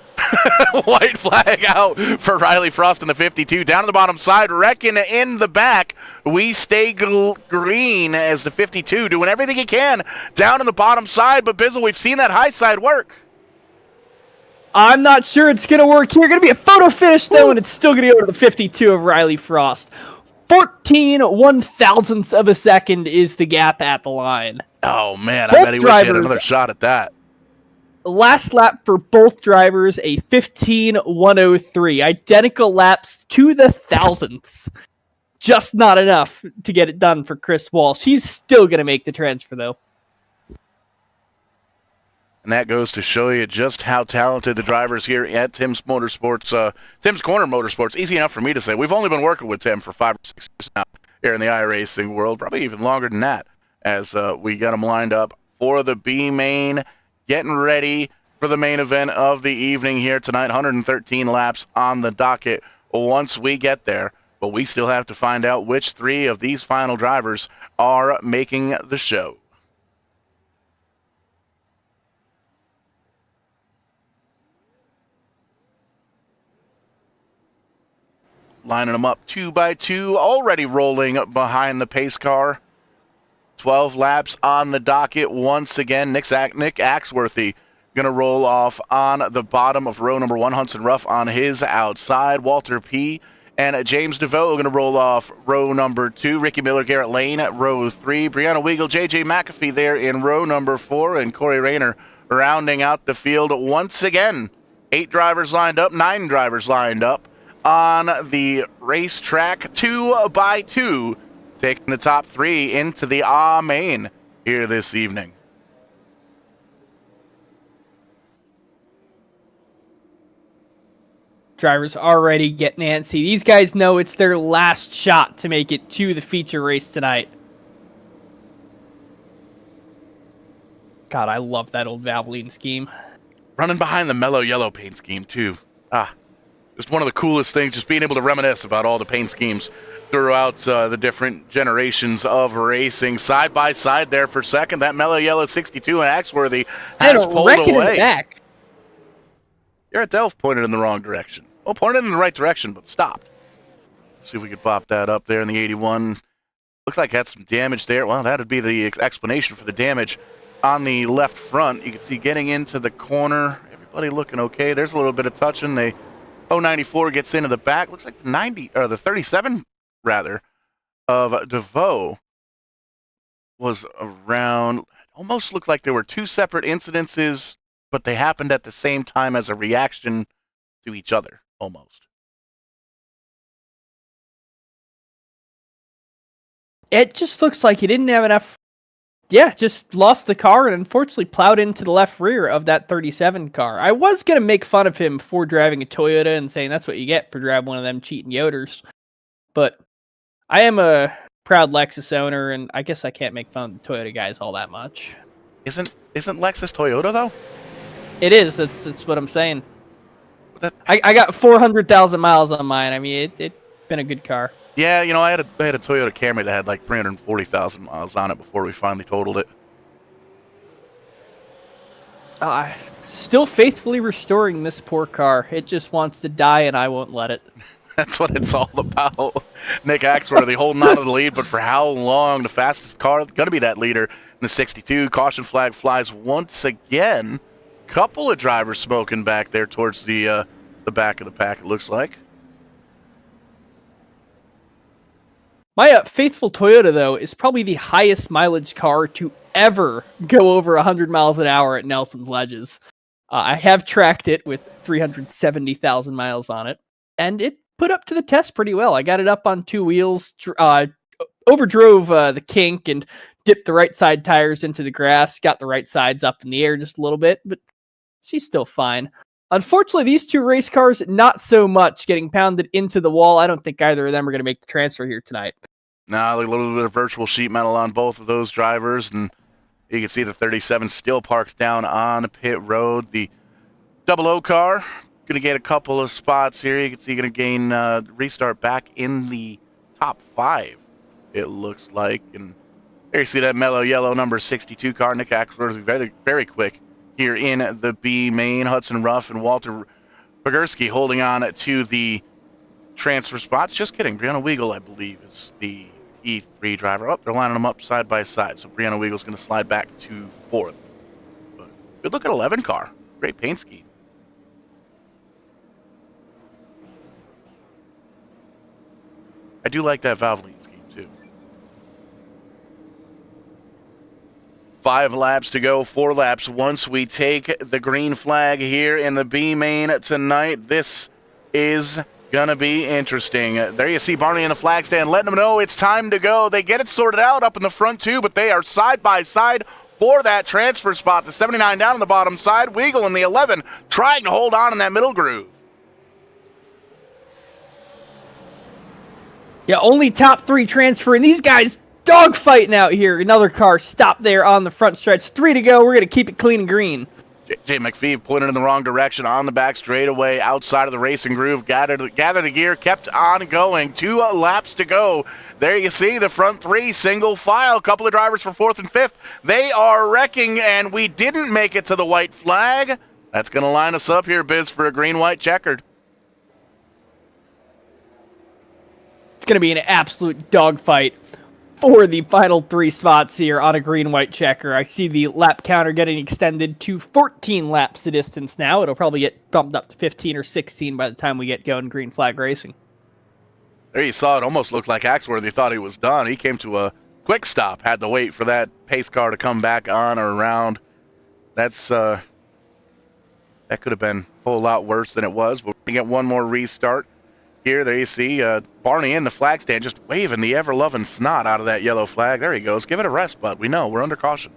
White flag out for Riley Frost in the 52. Down to the bottom side, wrecking in the back. We stay green as the 52, doing everything he can down in the bottom side. But Bizzle, we've seen that high side work. I'm not sure it's going to work here. Going to be a photo finish, though, and it's still going to go to the 52 of Riley Frost. 14 1/1000ths of a second is the gap at the line. Oh, man, I bet he wish he had another shot at that. Last lap for both drivers, a 15:103. Identical laps to the thousandths. just not enough to get it done for Chris Walsh. He's still going to make the transfer, though. And that goes to show you just how talented the drivers here at Tim's Motorsports, Tim's Corner Motorsports. Easy enough for me to say. We've only been working with Tim for 5 or 6 years now here in the iRacing world, probably even longer than that, as we got them lined up for the B main, getting ready for the main event of the evening here tonight. 113 laps on the docket once we get there, but we still have to find out which 3 of these final drivers are making the show. Lining them up 2 by 2, already rolling behind the pace car. 12 laps on the docket once again. Nick Axworthy going to roll off on the bottom of row number 1. Hudson Ruff on his outside. Walter P. and James DeVoe going to roll off row number 2. Ricky Miller, Garrett Lane at row 3. Brianna Weigel, J.J. McAfee there in row number 4. And Corey Rayner rounding out the field once again. 8 drivers lined up, 9 drivers lined up on the racetrack, 2 by 2, taking the top 3 into the main here this evening. Drivers already getting antsy. These guys know it's their last shot to make it to the feature race tonight. God, I love that old Valvoline scheme. Running behind the mellow yellow paint scheme, too. Just one of the coolest things, just being able to reminisce about all the paint schemes throughout the different generations of racing. Side by side there for second. That mellow yellow 62 and Axworthy has pulled away. In the back. Garrett Delph pointed in the wrong direction. Well, pointed in the right direction, but stopped. Let's see if we could pop that up there in the 81. Looks like had some damage there. Well, that would be the explanation for the damage on the left front. You can see getting into the corner. Everybody looking okay. There's a little bit of touching. The 094 gets into the back. Looks like the 90 or the 37 rather of DeVoe was around. Almost looked like there were 2 separate incidences, but they happened at the same time as a reaction to each other, almost. It just looks like he didn't have enough. Yeah, just lost the car and unfortunately plowed into the left rear of that 37 car. I was going to make fun of him for driving a Toyota and saying that's what you get for driving one of them cheating Yoders. But I am a proud Lexus owner, and I guess I can't make fun of the Toyota guys all that much. Isn't Lexus Toyota, though? It is. That's what I'm saying. I got 400,000 miles on mine. I mean, it's been a good car. Yeah, you know, I had a Toyota Camry that had like 340,000 miles on it before we finally totaled it. Still faithfully restoring this poor car. It just wants to die, and I won't let it. That's what it's all about. Nick Axworthy holding on to the lead, but for how long? The fastest car going to be that leader in the 62. Caution flag flies once again. Couple of drivers smoking back there towards the back of the pack, it looks like. My faithful Toyota, though, is probably the highest mileage car to ever go over 100 miles an hour at Nelson's Ledges. I have tracked it with 370,000 miles on it, and it put up to the test pretty well. I got it up on 2 wheels, overdrove the kink, and dipped the right side tires into the grass, got the right sides up in the air just a little bit, but she's still fine. Unfortunately, these 2 race cars, not so much, getting pounded into the wall. I don't think either of them are going to make the transfer here tonight. Now, a little bit of virtual sheet metal on both of those drivers, and you can see the 37 still parked down on pit road. The 00 car going to get a couple of spots here. You can see going to gain restart back in the top 5, it looks like. And there you see that mellow yellow number 62 car. Nick Axworthy very, very quick here in the B main. Hudson Ruff and Walter Bogursky holding on to the transfer spots. Just kidding. Brianna Weigel, I believe, is the E3 driver. Oh, they're lining them up side by side. So Brianna Weigel's going to slide back to 4th. But good look at 11 car. Great paint scheme. I do like that Valvoline scheme, too. 5 laps to go, 4 laps once we take the green flag here in the B main tonight. This is Gonna be interesting. There you see Barney in the flag stand letting them know it's time to go. They get it sorted out up in the front too, but they are side by side for that transfer spot. The 79 down on the bottom side. Weagle in the 11 trying to hold on in that middle groove. Yeah, only top 3 transferring. These guys dogfighting out here. Another car stopped there on the front stretch. 3 to go. We're going to keep it clean and green. J. McPhee pointed in the wrong direction on the back straightaway outside of the racing groove. Gathered the gear, kept on going. 2 laps to go. There you see the front 3 single file. Couple of drivers for 4th and 5th. They are wrecking, and we didn't make it to the white flag. That's going to line us up here, Biz, for a green-white checkered. It's going to be an absolute dogfight for the final 3 spots here on a green-white checker. I see the lap counter getting extended to 14 laps the distance now. It'll probably get bumped up to 15 or 16 by the time we get going green flag racing. There you saw it almost looked like Axworthy thought he was done. He came to a quick stop, had to wait for that pace car to come back on or around. That's that could have been a whole lot worse than it was. But we get one more restart. Here, there you see Barney in the flag stand just waving the ever-loving snot out of that yellow flag. There he goes. Give it a rest, bud. We know. We're under caution.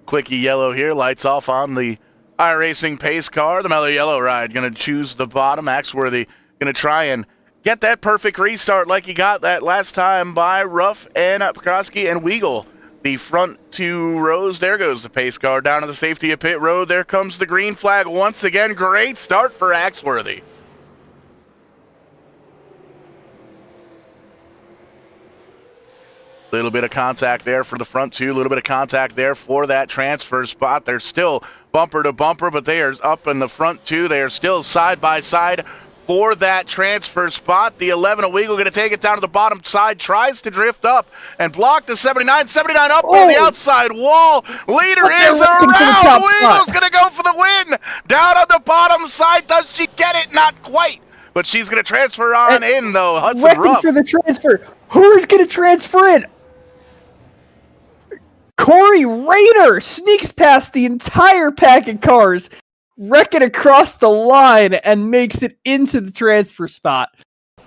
Quickie yellow here. Lights off on the iRacing pace car. The mellow yellow ride going to choose the bottom. Axworthy going to try and get that perfect restart like he got that last time by Ruff and Pekoski and Weagle. The front 2 rows, there goes the pace car down to the safety of pit road. There comes the green flag once again. Great start for Axworthy. Little bit of contact there for the front 2. A little bit of contact there for that transfer spot. They're still bumper to bumper, but they are up in the front 2. They are still side by side for that transfer spot. The 11 of Weagle going to take it down to the bottom side, tries to drift up and block the 79. 79 up on the outside wall. Leader is around. Weagle's going to go for the win. Down on the bottom side. Does she get it? Not quite. But she's going to transfer on in, though. Hudson Ruff. For the transfer. Who's going to transfer in? Corey Rayner sneaks past the entire pack of cars, wrecking across the line, and makes it into the transfer spot.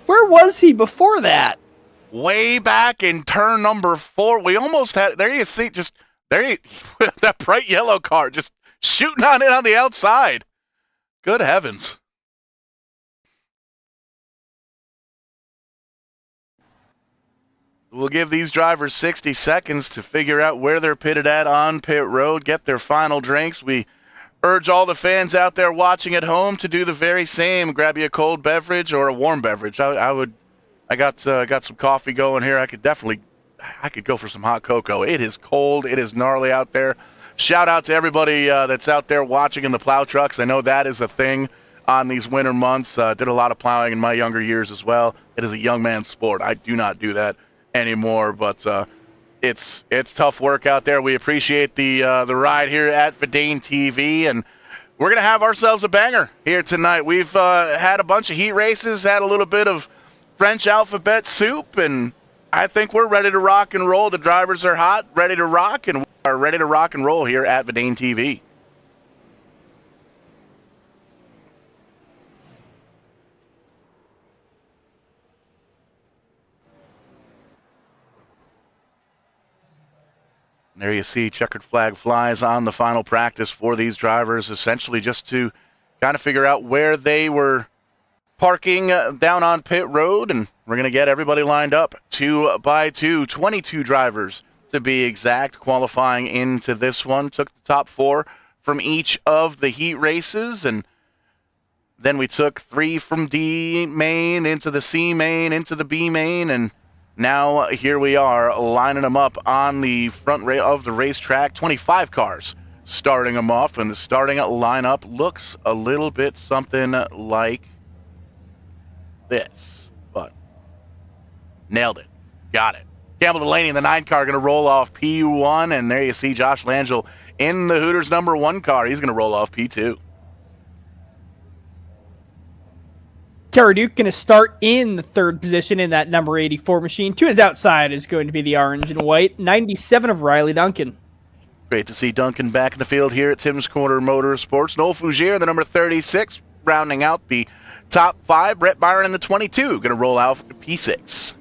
Where was he before that? Way back in turn number 4. We almost had, there you see, just, there you, that bright yellow car just shooting on it on the outside. Good heavens. We'll give these drivers 60 seconds to figure out where they're pitted at on pit road, get their final drinks. We urge all the fans out there watching at home to do the very same. Grab you a cold beverage or a warm beverage. I got some coffee going here. I could go for some hot cocoa. It is cold. It is gnarly out there. Shout out to everybody that's out there watching in the plow trucks. I know that is a thing on these winter months. Did a lot of plowing in my younger years as well. It is a young man's sport. I do not do that anymore, but it's tough work out there. We appreciate the ride here at VidaneTV, and we're gonna have ourselves a banger here tonight. We've had a bunch of heat races, had a little bit of French alphabet soup, and I think we're ready to rock and roll. The drivers are hot, ready to rock, and we are ready to rock and roll here at VidaneTV. There you see checkered flag flies on the final practice for these drivers, essentially just to kind of figure out where they were parking down on pit road, and we're going to get everybody lined up 2 by 2, 22 drivers to be exact, qualifying into this one. Took the top 4 from each of the heat races, and then we took 3 from D main into the C main into the B main, and now here we are lining them up on the front rail of the racetrack. 25 cars starting them off, and the starting lineup looks a little bit something like this, but nailed it. Got it. Campbell Delaney in the 9 car going to roll off P1, and there you see Josh Langell in the Hooters number 1 car. He's going to roll off P2. Tara Duke going to start in the 3rd position in that number 84 machine. To his outside is going to be the orange and white 97 of Riley Duncan. Great to see Duncan back in the field here at Tim's Corner Motorsports. Noel Fougere, the number 36, rounding out the top 5. Brett Byron in the 22, going to roll out to P6.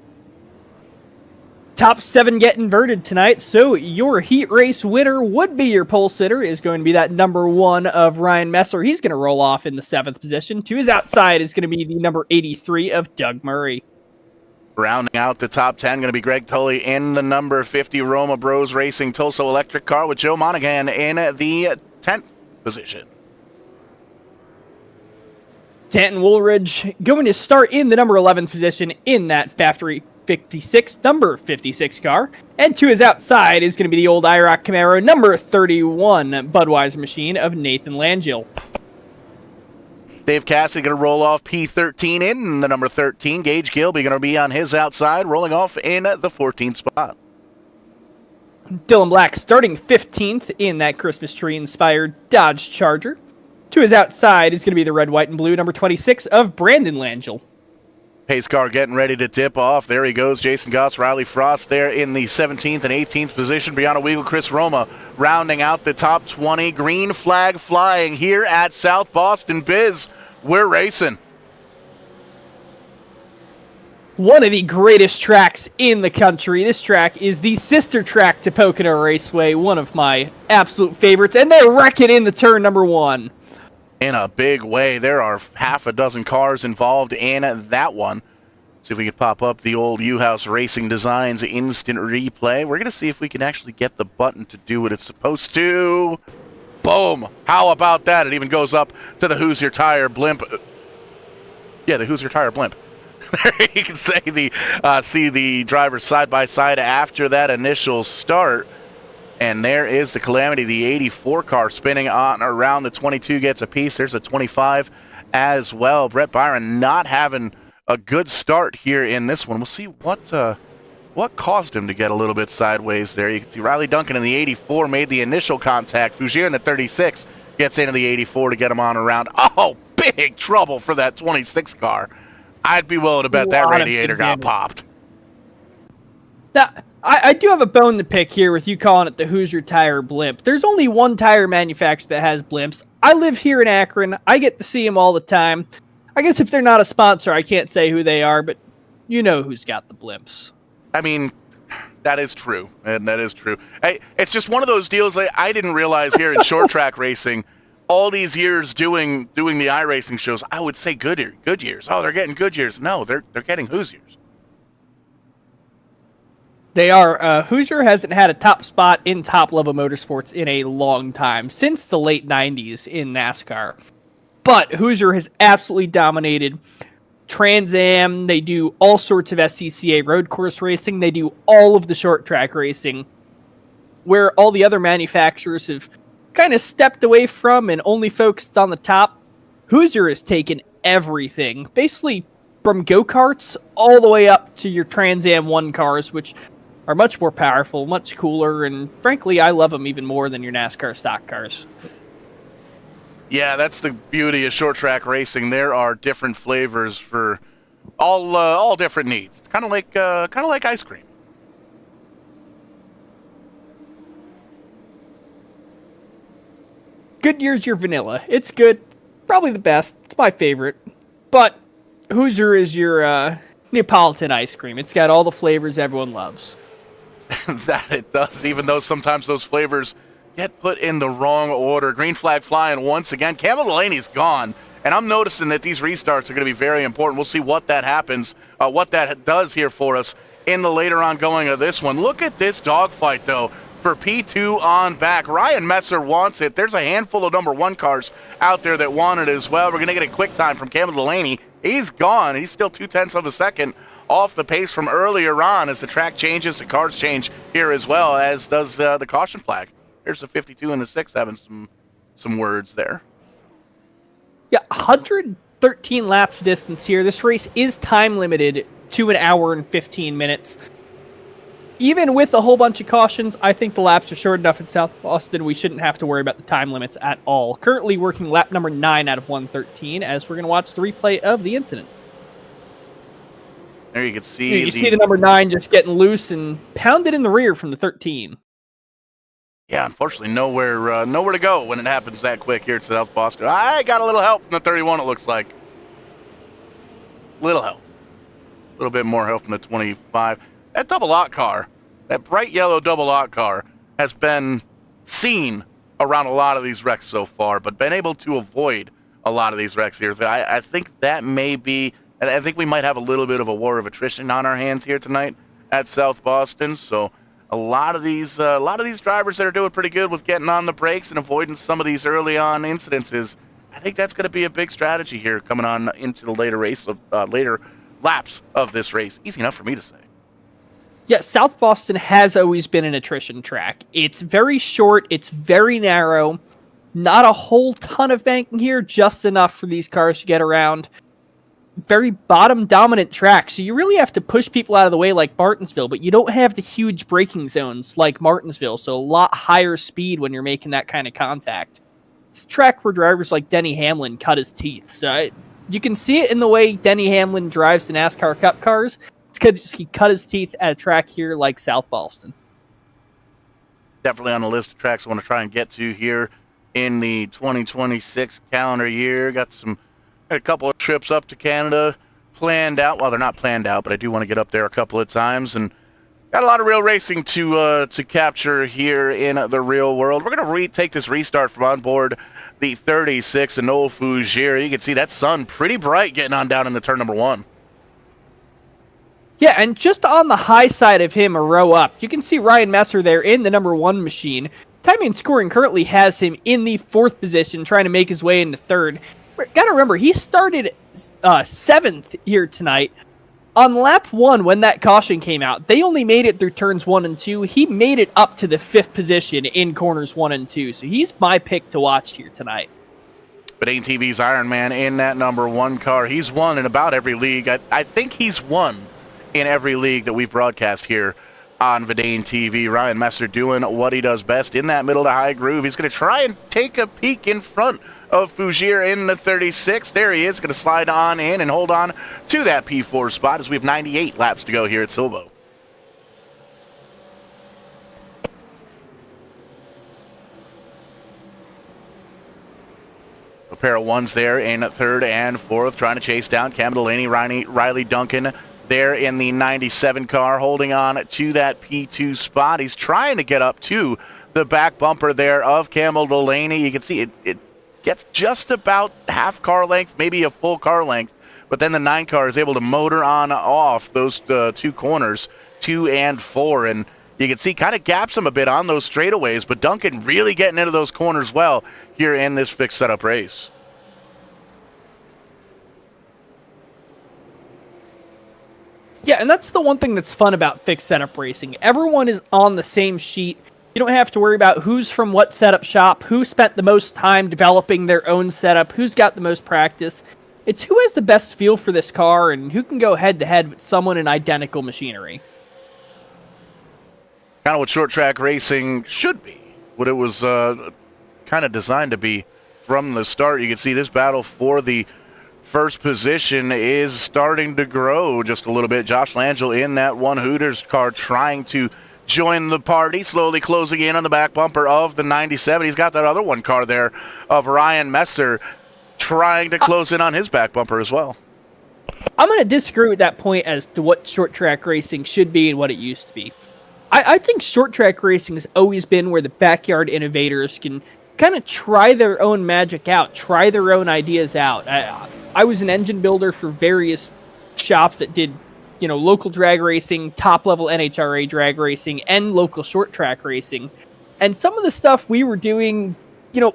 Top 7 get inverted tonight, so your heat race winner would be your pole sitter is going to be that number 1 of Ryan Messer. He's going to roll off in the 7th position. To his outside is going to be the number 83 of Doug Murray. Rounding out the top 10, going to be Greg Tully in the number 50 Roma Bros Racing Tulsa electric car with Joe Monaghan in the 10th position. Danton Woolridge going to start in the number 11th position in that factory 56, number 56 car. And to his outside is going to be the old IROC Camaro number 31 Budweiser machine of Nathan Langill. Dave Cassidy going to roll off P13 in the number 13. Gage Gilby going to be on his outside, rolling off in the 14th spot. Dylan Black starting 15th in that Christmas tree-inspired Dodge Charger. To his outside is going to be the red, white, and blue number 26 of Brandon Langill. Pace car getting ready to tip off. There he goes, Jason Goss, Riley Frost there in the 17th and 18th position. Brianna Weagle, Chris Roma rounding out the top 20. Green flag flying here at South Boston. Biz, we're racing. One of the greatest tracks in the country. This track is the sister track to Pocono Raceway, one of my absolute favorites, and they're wrecking in the turn number 1. In a big way. There are half a dozen cars involved in that one. See if we could pop up the old U-House Racing Designs instant replay. We're going to see if we can actually get the button to do what it's supposed to. Boom! How about that? It even goes up to the Who's Your Tire blimp. Yeah, the Who's Your Tire blimp. There you can see the drivers side by side after that initial start. And there is the Calamity, the 84 car spinning on around the 22 gets a piece. There's a 25 as well. Brett Byron not having a good start here in this one. We'll see what caused him to get a little bit sideways there. You can see Riley Duncan in the 84 made the initial contact. Fougere in the 36 gets into the 84 to get him on around. Oh, big trouble for that 26 car. I'd be willing to bet that radiator got popped. Now, I do have a bone to pick here with you calling it the Who's Your Tire blimp. There's only one tire manufacturer that has blimps. I live here in Akron. I get to see them all the time. I guess if they're not a sponsor, I can't say who they are, but you know who's got the blimps. I mean, that is true, and that is true. It's just one of those deals that I didn't realize here in short track racing. All these years doing the iRacing shows, I would say Goodyears. Oh, they're getting Goodyears. No, they're getting Hoosiers. They are. Hoosier hasn't had a top spot in top-level motorsports in a long time, since the late 90s in NASCAR. But Hoosier has absolutely dominated Trans Am. They do all sorts of SCCA road course racing. They do all of the short track racing, where all the other manufacturers have kind of stepped away from and only focused on the top. Hoosier has taken everything, basically from go-karts all the way up to your Trans Am 1 cars, which are much more powerful, much cooler, and frankly, I love them even more than your NASCAR stock cars. Yeah, that's the beauty of short track racing. There are different flavors for all different needs. Kind of like ice cream. Goodyear's your vanilla. It's good, probably the best. It's my favorite. But Hoosier is your Neapolitan ice cream. It's got all the flavors everyone loves. That it does, even though sometimes those flavors get put in the wrong order. Green flag flying once again. Campbell Delaney's gone, and I'm noticing that these restarts are going to be very important. We'll see what that happens, what that does here for us in the later on going of this one. Look at this dogfight, though, for P2 on back. Ryan Messer wants it. There's a handful of number 1 cars out there that want it as well. We're going to get a quick time from Campbell Delaney. He's gone. He's still 0.2 of a second off the pace from earlier on. As the track changes, the cars change here as well, as does the caution flag. There's the 52 and the 6 having some words there. Yeah, 113 laps distance here. This race is time limited to 1 hour and 15 minutes. Even with a whole bunch of cautions, I think the laps are short enough in South Boston. We shouldn't have to worry about the time limits at all. Currently working lap number 9 out of 113 as we're going to watch the replay of the incident. There you can see you see the number 9 just getting loose and pounded in the rear from the 13. Yeah, unfortunately, nowhere to go when it happens that quick here at South Boston. I got a little help from the 31, it looks like. Little help. A little bit more help from the 25. That double lock car, that bright yellow double lock car, has been seen around a lot of these wrecks so far, but been able to avoid a lot of these wrecks here. I think that may be, and I think we might have a little bit of a war of attrition on our hands here tonight at South Boston. So a lot of these drivers that are doing pretty good with getting on the brakes and avoiding some of these early on incidences. I think that's going to be a big strategy here coming on into the later laps of this race. Easy enough for me to say. Yeah, South Boston has always been an attrition track. It's very short, it's very narrow, not a whole ton of banking here, just enough for these cars to get around. Very bottom dominant track, so you really have to push people out of the way like Martinsville, but you don't have the huge braking zones like Martinsville, so a lot higher speed when you're making that kind of contact. It's a track where drivers like Denny Hamlin cut his teeth, so you can see it in the way Denny Hamlin drives the NASCAR Cup cars. It's because he cut his teeth at a track here like South Boston. Definitely on the list of tracks I want to try and get to here in the 2026 calendar year. Got a couple of trips up to Canada planned out. Well, they're not planned out, but I do want to get up there a couple of times, and got a lot of real racing to capture here in the real world. We're going to take this restart from on board the 36 and Noel Fougere. You can see that sun pretty bright getting on down into turn number 1. Yeah, and just on the high side of him, a row up, you can see Ryan Messer there in the number 1 machine. Timing and Scoring currently has him in the 4th position, trying to make his way into 3rd. Gotta remember, he started 7th here tonight. On lap 1, when that caution came out, they only made it through turns 1 and 2. He made it up to the 5th position in corners 1 and 2, so he's my pick to watch here tonight. VidaneTV's Iron Man in that number 1 car. He's won in about every league. I think he's won in every league that we've broadcast here on VidaneTV. Ryan Messer doing what he does best in that middle to high groove. He's going to try and take a peek in front of Fougere in the 36. There he is, going to slide on in and hold on to that P4 spot as we have 98 laps to go here at Silvo. A pair of ones there in 3rd and 4th, trying to chase down Cam Delaney, Riley Duncan there in the 97 car, holding on to that P2 spot. He's trying to get up to the back bumper there of Camel Delaney. You can see it gets just about half car length, maybe a full car length, but then the 9 car is able to motor on off those 2 corners, 2 and 4, and you can see kind of gaps him a bit on those straightaways, but Duncan really getting into those corners well here in this fixed setup race. Yeah, and that's the one thing that's fun about fixed setup racing. Everyone is on the same sheet. You don't have to worry about who's from what setup shop, who spent the most time developing their own setup, who's got the most practice. It's who has the best feel for this car and who can go head-to-head with someone in identical machinery. Kind of what short track racing should be, what it was kind of designed to be from the start. You can see this battle for the first position is starting to grow just a little bit. Josh Langell in that one Hooters car trying to join the party, slowly closing in on the back bumper of the 97. He's got that other one car there of Ryan Messer trying to close in on his back bumper as well. I'm going to disagree with that point as to what short track racing should be and what it used to be. I think short track racing has always been where the backyard innovators can kind of try their own magic out, try their own ideas out. I was an engine builder for various shops that did, local drag racing, top-level NHRA drag racing, and local short track racing. And some of the stuff we were doing,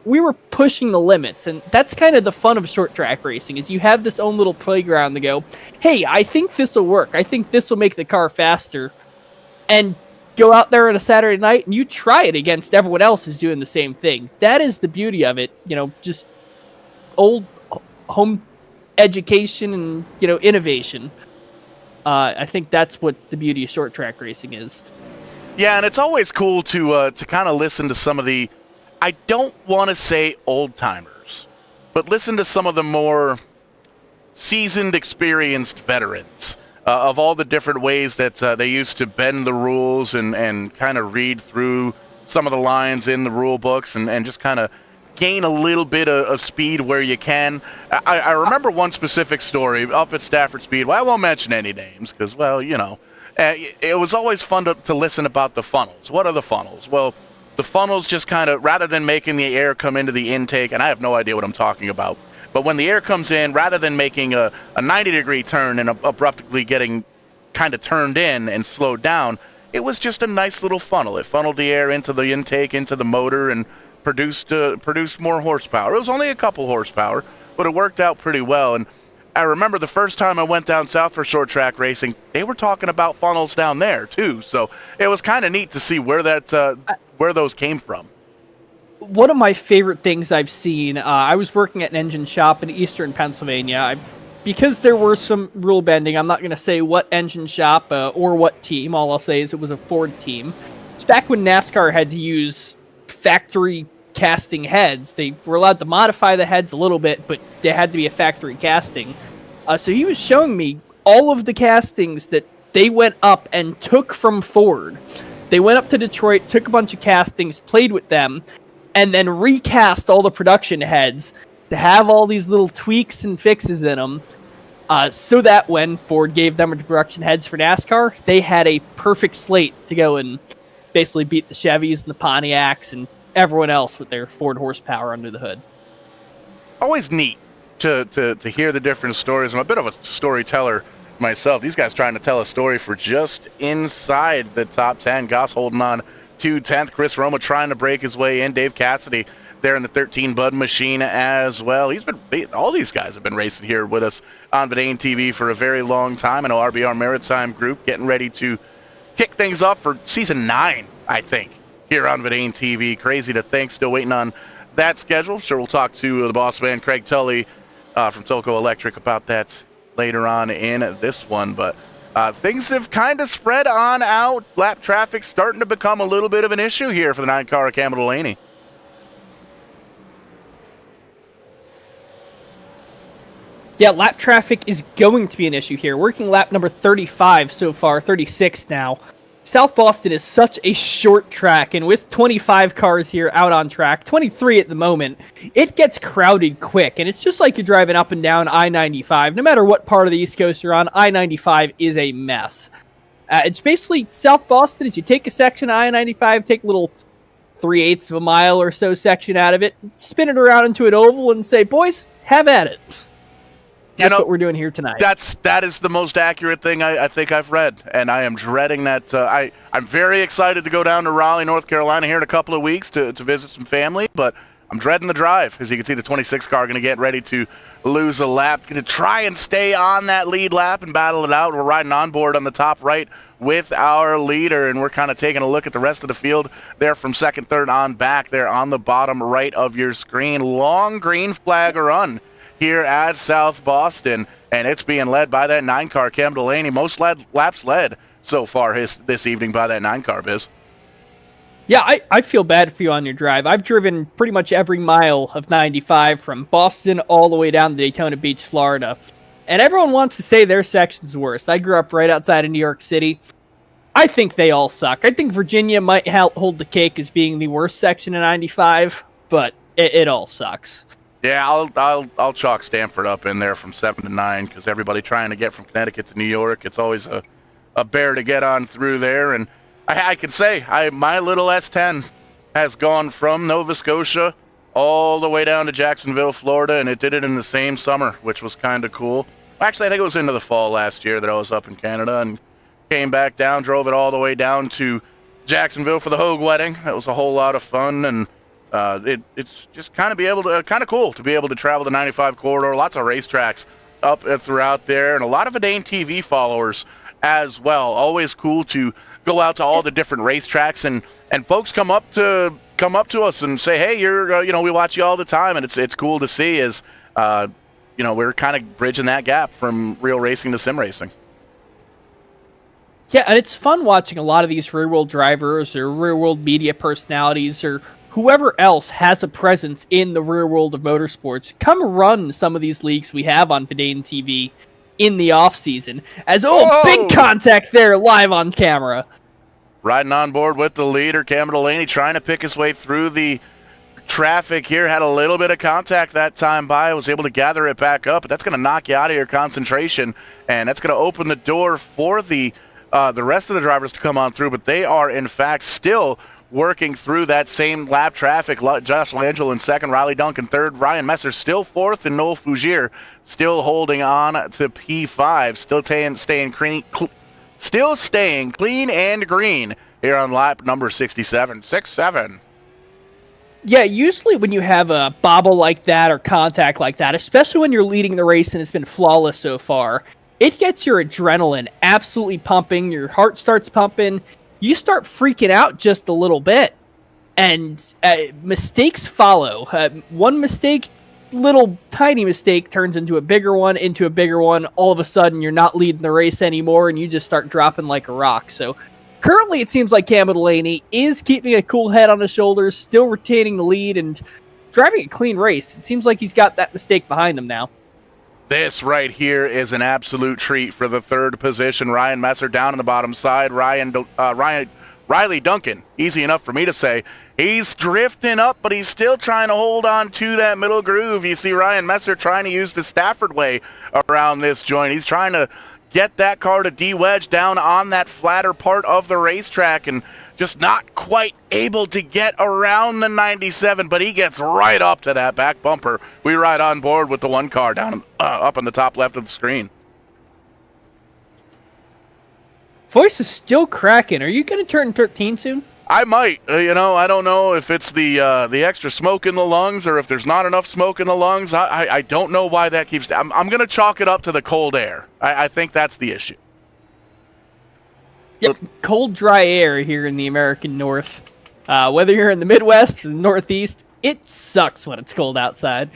we were pushing the limits. And that's kind of the fun of short track racing, is you have this own little playground to go, hey, I think this will work. I think this will make the car faster. And go out there on a Saturday night and you try it against everyone else who's doing the same thing. That is the beauty of it. Just old home education and, innovation. I think that's what the beauty of short track racing is. Yeah, and it's always cool to kind of listen to some of the, I don't want to say old timers, but listen to some of the more seasoned, experienced veterans of all the different ways that they used to bend the rules and kind of read through some of the lines in the rule books and just kind of gain a little bit of speed where you can. I remember one specific story up at Stafford Speedway. I won't mention any names because, well, it was always fun to listen about the funnels. What are the funnels? Well, the funnels just kind of, rather than making the air come into the intake, and I have no idea what I'm talking about, but when the air comes in, rather than making a 90-degree turn and abruptly getting kind of turned in and slowed down, it was just a nice little funnel. It funneled the air into the intake, into the motor, and produced more horsepower. It was only a couple horsepower, but it worked out pretty well. And I remember the first time I went down south for short track racing, they were talking about funnels down there too. So it was kind of neat to see where those came from. One of my favorite things I've seen, I was working at an engine shop in eastern Pennsylvania. Because there were some rule bending, I'm not going to say what engine shop or what team. All I'll say is it was a Ford team. It's back when NASCAR had to use factory casting heads. They were allowed to modify the heads a little bit, but they had to be a factory casting. So he was showing me all of the castings that they went up and took from Ford. They went up to Detroit, took a bunch of castings, played with them, and then recast all the production heads to have all these little tweaks and fixes in them, so that when Ford gave them the production heads for NASCAR, they had a perfect slate to go and basically beat the Chevys and the Pontiacs and everyone else with their Ford horsepower under the hood. Always neat to hear the different stories. I'm a bit of a storyteller myself. These guys trying to tell a story for just inside the top 10. Goss holding on to 10th. Chris Roma trying to break his way in. Dave Cassidy there in the 13 Bud machine as well. All these guys have been racing here with us on VidaneTV for a very long time. I know RBR Maritime Group getting ready to kick things up for season 9, I think, here on VidaneTV. Crazy to think, still waiting on that schedule. Sure, we'll talk to the boss man, Craig Tully from Tolco Electric, about that later on in this one. But things have kind of spread on out. Lap traffic starting to become a little bit of an issue here for the 9-car at Campbell Delaney. Yeah, lap traffic is going to be an issue here. Working lap number 35 so far, 36 now. South Boston is such a short track, and with 25 cars here out on track, 23 at the moment, it gets crowded quick, and it's just like you're driving up and down I-95. No matter what part of the East Coast you're on, I-95 is a mess. It's basically South Boston. As you take a section of I-95, take a little 3/8 of a mile or so section out of it, spin it around into an oval, and say, boys, have at it. That's what we're doing here tonight. That is the most accurate thing I think I've read, and I am dreading that. I'm very excited to go down to Raleigh, North Carolina here in a couple of weeks to visit some family, but I'm dreading the drive. As you can see, the 26 car going to get ready to lose a lap, going to try and stay on that lead lap and battle it out. We're riding on board on the top right with our leader, and we're kind of taking a look at the rest of the field there from second, third on back there on the bottom right of your screen. Long green flag run here at South Boston, and it's being led by that 9-car, Cam Delaney. Most laps led so far this evening by that 9-car, Biz. Yeah, I feel bad for you on your drive. I've driven pretty much every mile of 95 from Boston all the way down to Daytona Beach, Florida, and everyone wants to say their section's worse. I grew up right outside of New York City. I think they all suck. I think Virginia might hold the cake as being the worst section of 95, but it all sucks. Yeah, I'll chalk Stanford up in there from 7 to 9 because everybody trying to get from Connecticut to New York, it's always a bear to get on through there. And I can say my little S10 has gone from Nova Scotia all the way down to Jacksonville, Florida, and it did it in the same summer, which was kind of cool. Actually, I think it was into the fall last year that I was up in Canada and came back down, drove it all the way down to Jacksonville for the Hogue wedding. That was a whole lot of fun, and it's just kind of cool to be able to travel the 95 corridor. Lots of racetracks up throughout there, and a lot of VidaneTV followers as well. Always cool to go out to all the different racetracks, and folks come up to us and say, hey, we watch you all the time, and it's cool to see as we're kind of bridging that gap from real racing to sim racing. Yeah, and it's fun watching a lot of these rear-world drivers or rear-world media personalities or whoever else has a presence in the rear world of motorsports come run some of these leagues we have on VidaneTV in the off-season. Big contact there live on camera. riding on board with the leader, Cameron Delaney, trying to pick his way through the traffic here. Had a little bit of contact that time by, was able to gather it back up, but that's going to knock you out of your concentration, and that's going to open the door for the rest of the drivers to come on through, but they are, in fact, still working through that same lap traffic. Josh Langell in second, Riley Duncan third, Ryan Messer still fourth, and Noel Fougier still holding on to P5, still staying clean and green here on lap number 67. 6-7. Yeah, usually when you have a bobble like that or contact like that, especially when you're leading the race and it's been flawless so far, it gets your adrenaline absolutely pumping, your heart starts pumping, you start freaking out just a little bit, and mistakes follow. One mistake, little tiny mistake, turns into a bigger one, all of a sudden you're not leading the race anymore, and you just start dropping like a rock. So currently it seems like Cameron Delaney is keeping a cool head on his shoulders, still retaining the lead, and driving a clean race. It seems like he's got that mistake behind him now. This right here is an absolute treat for the third position. Ryan Messer down on the bottom side. Riley Duncan, easy enough for me to say. He's drifting up, but he's still trying to hold on to that middle groove. You see Ryan Messer trying to use the Stafford way around this joint. He's trying to get that car to de-wedge down on that flatter part of the racetrack, and just not quite able to get around the 97, but he gets right up to that back bumper. We ride on board with the one car down up on the top left of the screen. Voice is still cracking. Are you going to turn 13 soon? I might. I don't know if it's the extra smoke in the lungs or if there's not enough smoke in the lungs. I don't know why that keeps... I'm going to chalk it up to the cold air. I think that's the issue. Yep, cold, dry air here in the American North. Whether you're in the Midwest or the Northeast, it sucks when it's cold outside.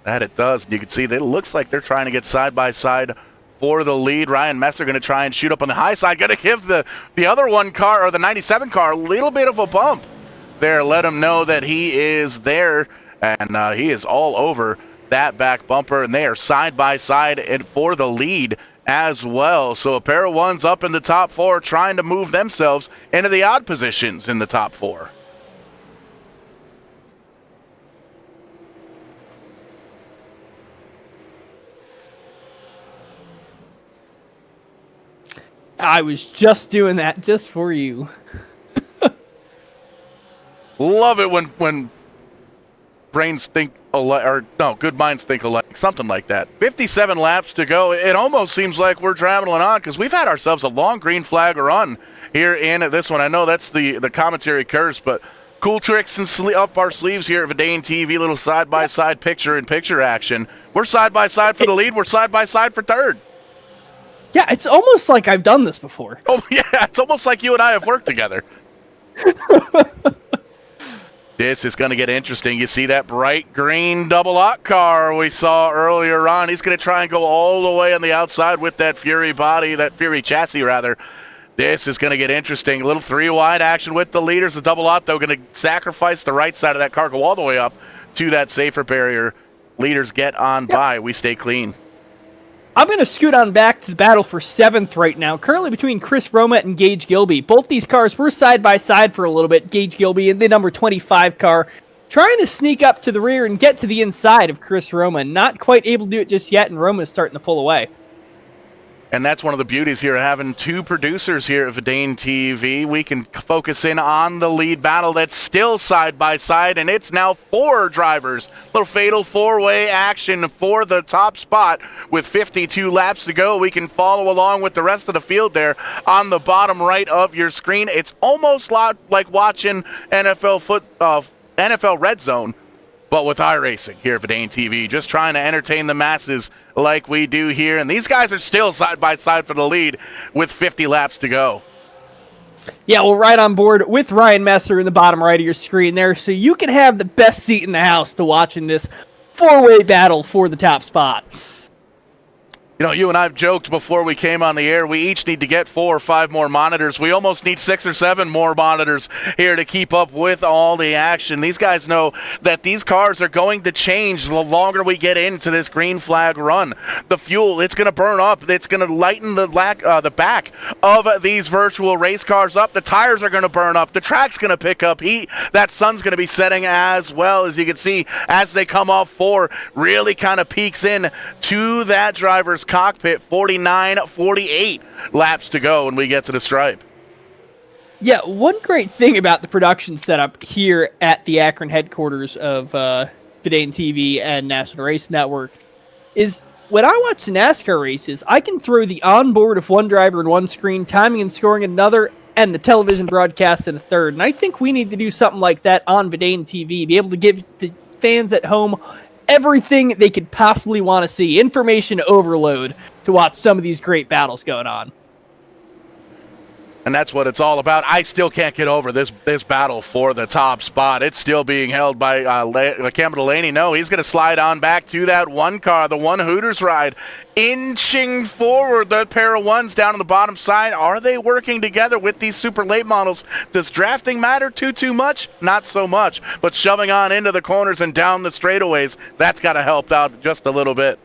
That it does. You can see that it looks like they're trying to get side by side for the lead. Ryan Messer going to try and shoot up on the high side. Going to give the other one car, or the 97 car, a little bit of a bump there. Let him know that he is there, and he is all over that back bumper, and they are side by side and for the lead as well. So a pair of ones up in the top four, trying to move themselves into the odd positions in the top four. I was just doing that just for you. Love it when brains think alike, or no, good minds think alike, something like that. 57 laps to go. It almost seems like we're traveling on, because we've had ourselves a long green flag run here in this one. I know that's the commentary curse, but cool tricks and up our sleeves here at VidaneTV, little side-by-side picture-in-picture action. We're side-by-side for the lead. We're side-by-side for third. Yeah, it's almost like I've done this before. Oh, yeah, it's almost like you and I have worked together. This is going to get interesting. You see that bright green double lock car we saw earlier on. He's going to try and go all the way on the outside with that Fury body, that Fury chassis, rather. This is going to get interesting. A little three-wide action with the leaders. The double lock, though, going to sacrifice the right side of that car, go all the way up to that safer barrier. Leaders get on by. We stay clean. I'm going to scoot on back to the battle for 7th right now, currently between Chris Roma and Gage Gilby. Both these cars were side by side for a little bit. Gage Gilby in the number 25 car, trying to sneak up to the rear and get to the inside of Chris Roma. Not quite able to do it just yet, and Roma's starting to pull away. And that's one of the beauties here, having two producers here at VidaneTV. We can focus in on the lead battle that's still side by side, and it's now four drivers. Little fatal four-way action for the top spot with 52 laps to go. We can follow along with the rest of the field there on the bottom right of your screen. It's almost like watching NFL Red Zone, but with iRacing here at VidaneTV, just trying to entertain the masses like we do here. And these guys are still side by side for the lead with 50 laps to go. Yeah, we'll ride on board with Ryan Messer in the bottom right of your screen there, so you can have the best seat in the house to watching this four-way battle for the top spot. You know, you and I have joked before we came on the air, we each need to get 4 or 5 more monitors. We almost need 6 or 7 more monitors here to keep up with all the action. These guys know that these cars are going to change the longer we get into this green flag run. The fuel, it's going to burn up. It's going to lighten the back of these virtual race cars up. The tires are going to burn up. The track's going to pick up heat. That sun's going to be setting as well. As you can see, as they come off 4, really kind of peaks in to that driver's cockpit. 49-48 laps to go when we get to the stripe. Yeah, one great thing about the production setup here at the Akron headquarters of VidaneTV and National Race Network is when I watch the NASCAR races, I can throw the onboard of one driver in one screen, timing and scoring another, and the television broadcast in a third. And I think we need to do something like that on VidaneTV, be able to give the fans at home everything they could possibly want to see. Information overload to watch some of these great battles going on. And that's what it's all about. I still can't get over this battle for the top spot. It's still being held by Cameron Delaney. No, he's going to slide on back to that one car, the one Hooters ride, inching forward. The pair of ones down on the bottom side. Are they working together with these super late models? Does drafting matter too much? Not so much. But shoving on into the corners and down the straightaways, that's got to help out just a little bit.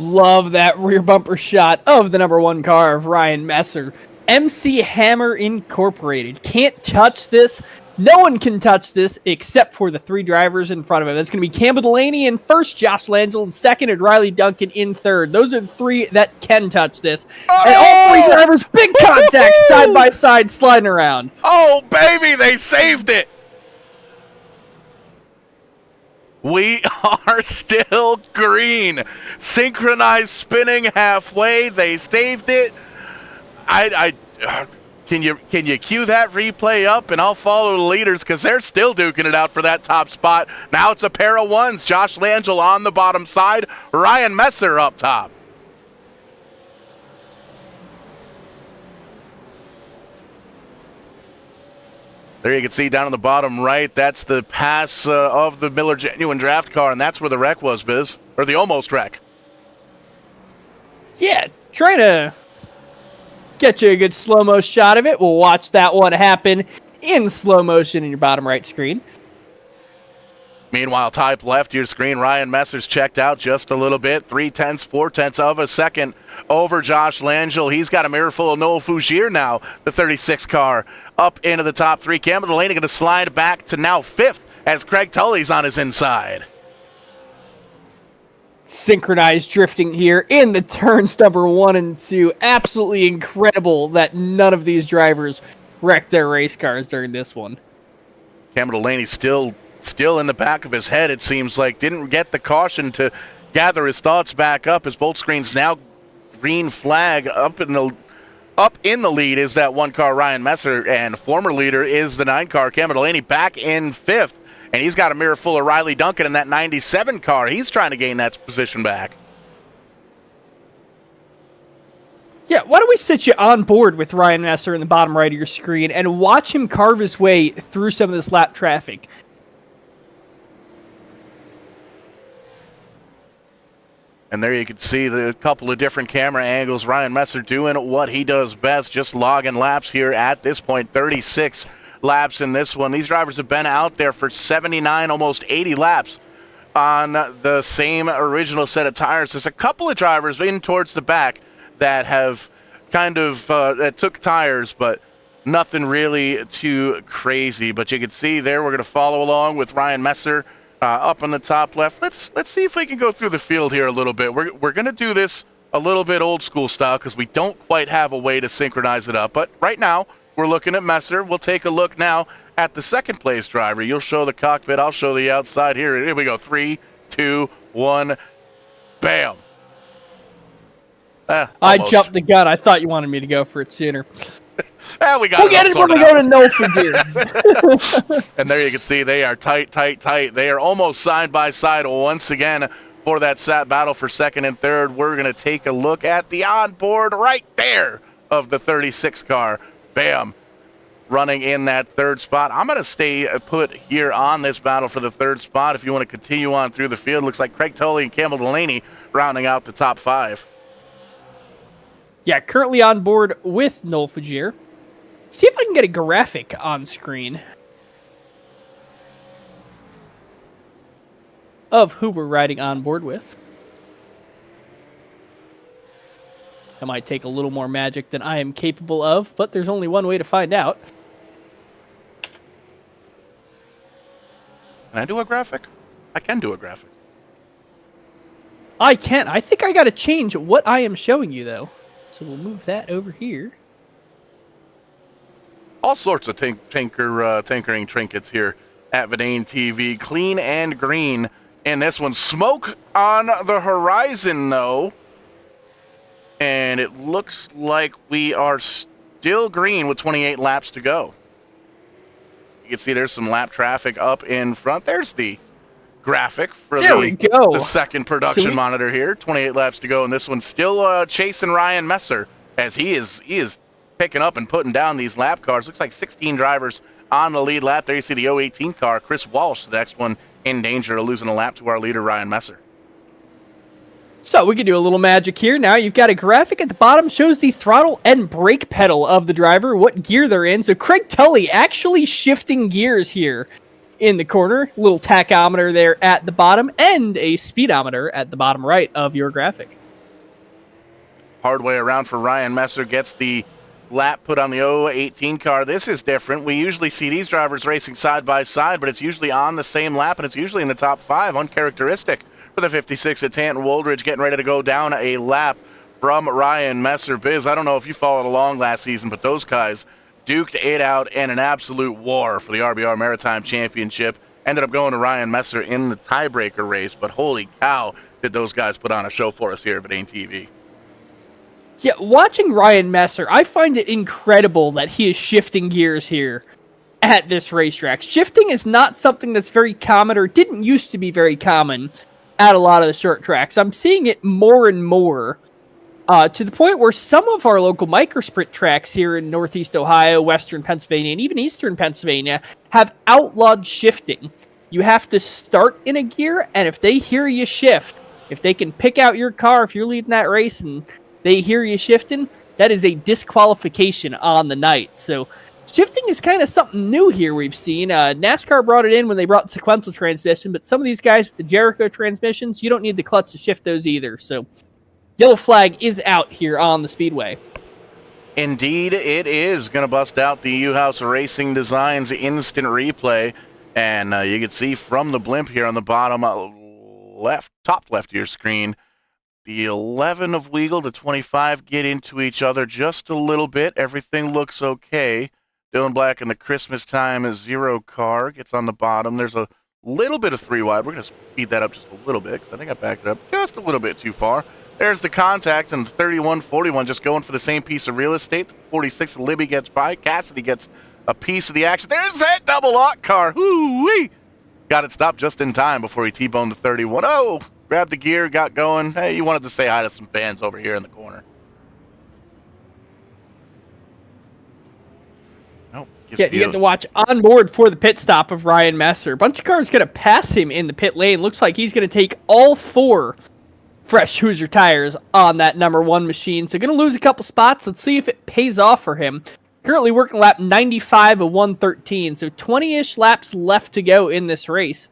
Love that rear bumper shot of the number 1 car of Ryan Messer. MC Hammer Incorporated. Can't touch this. No one can touch this except for the 3 drivers in front of him. That's going to be Campbell Delaney in first, Josh Langell in second, and Riley Duncan in third. Those are the 3 that can touch this. Oh! And all 3 drivers, big contact, side by side, sliding around. Oh, baby, they saved it. We are still green. Synchronized spinning halfway. They saved it. Can you cue that replay up, and I'll follow the leaders because they're still duking it out for that top spot. Now it's a pair of ones. Josh Langell on the bottom side. Ryan Messer up top. There you can see down on the bottom right, that's the pass of the Miller Genuine draft car, and that's where the wreck was, Biz. Or the almost wreck. Yeah, trying to get you a good slow-mo shot of it. We'll watch that one happen in slow motion in your bottom right screen. Meanwhile, type left your screen, Ryan Messer's checked out just a little bit. 0.3, 0.4 of a second over Josh Langell. He's got a mirror full of Noah Fougere now, the 36 car, up into the top 3. Cameron Delaney going to slide back to now 5th as Craig Tully's on his inside. Synchronized drifting here in the turns number 1 and 2. Absolutely incredible that none of these drivers wrecked their race cars during this one. Cameron Delaney still in the back of his head, it seems like. Didn't get the caution to gather his thoughts back up. His bolt screen's now green flag. Up in the lead is that 1 car, Ryan Messer, and former leader is the 9 car, Cameron Delaney, back in 5th. And he's got a mirror full of Riley Duncan in that 97 car. He's trying to gain that position back. Yeah, why don't we sit you on board with Ryan Messer in the bottom right of your screen and watch him carve his way through some of this lap traffic. And there you can see the couple of different camera angles. Ryan Messer doing what he does best, just logging laps here at this point. 36 laps in this one. These drivers have been out there for 79, almost 80 laps on the same original set of tires. There's a couple of drivers in towards the back that have kind of that took tires, but nothing really too crazy. But you can see there we're going to follow along with Ryan Messer up on the top left. Let's see if we can go through the field here a little bit. We're going to do this a little bit old school style because we don't quite have a way to synchronize it up. But right now, we're looking at Messer. We'll take a look now at the second place driver. You'll show the cockpit. I'll show the outside here. Here we go. 3, 2, 1. Bam. I jumped the gun. I thought you wanted me to go for it sooner. We'll get it when we go to no Fougere. And there you can see they are tight. They are almost side by side once again for that battle for second and third. We're going to take a look at the onboard right there of the 36 car. Bam. running in that third spot. I'm going to stay put here on this battle for the third spot. If you want to continue on through the field, looks like Craig Tully and Campbell Delaney rounding out the top 5. Yeah, currently on board with Noel Fajir. See if I can get a graphic on screen of who we're riding on board with. That might take a little more magic than I am capable of, but there's only one way to find out. Can I do a graphic? I can do a graphic. I can't. I think I got to change what I am showing you, though. So we'll move that over here. All sorts of tinkering trinkets here at VidaneTV. Clean and green. And this one, smoke on the horizon, though. And it looks like we are still green with 28 laps to go. You can see there's some lap traffic up in front. There's the graphic for the second production monitor here. 28 laps to go, and this one's still chasing Ryan Messer as he is picking up and putting down these lap cars. Looks like 16 drivers on the lead lap. There you see the 018 car, Chris Walsh, the next one in danger of losing a lap to our leader, Ryan Messer. So we can do a little magic here. Now you've got a graphic at the bottom, shows the throttle and brake pedal of the driver, what gear they're in. So Craig Tully actually shifting gears here in the corner. Little tachometer there at the bottom and a speedometer at the bottom right of your graphic. Hard way around for Ryan Messer, gets the lap put on the 018 car. This is different. We usually see these drivers racing side by side, but it's usually on the same lap, and it's usually in the top 5, uncharacteristic for the 56 at Tanton Woldridge, getting ready to go down a lap from Ryan Messer. Biz, I don't know if you followed along last season, but those guys duked it out in an absolute war for the RBR Maritime Championship. Ended up going to Ryan Messer in the tiebreaker race, but holy cow, did those guys put on a show for us here at VidaneTV. Yeah, watching Ryan Messer, I find it incredible that he is shifting gears here at this racetrack. Shifting is not something that's very common, or didn't used to be very common at a lot of the short tracks. I'm seeing it more and more to the point where some of our local microsprint tracks here in Northeast Ohio, Western Pennsylvania, and even Eastern Pennsylvania have outlawed shifting. You have to start in a gear, and if they hear you shift, if they can pick out your car, if you're leading that race and they hear you shifting, that is a disqualification on the night. So shifting is kind of something new here we've seen. NASCAR brought it in when they brought sequential transmission, but some of these guys with the Jericho transmissions, you don't need the clutch to shift those either. So yellow flag is out here on the speedway. Indeed, it is going to bust out the U-House Racing Designs instant replay. And you can see from the blimp here on the bottom left, top left of your screen, the 11 of Weagle, the 25 get into each other just a little bit. Everything looks okay. Dylan Black in the Christmas time 0 car gets on the bottom. There's a little bit of 3 wide. We're going to speed that up just a little bit because I think I backed it up just a little bit too far. There's the contact, and 31-41 just going for the same piece of real estate. 46, Libby gets by. Cassidy gets a piece of the action. There's that double lock car. Woo-wee! Got it stopped just in time before he T-boned the 31. Oh! Grabbed the gear, got going. Hey, you wanted to say hi to some fans over here in the corner. Oh, yeah, you get to watch on board for the pit stop of Ryan Messer. A bunch of cars going to pass him in the pit lane. Looks like he's going to take all 4 fresh Hoosier tires on that number 1 machine. So going to lose a couple spots. Let's see if it pays off for him. Currently working lap 95 of 113. So 20-ish laps left to go in this race.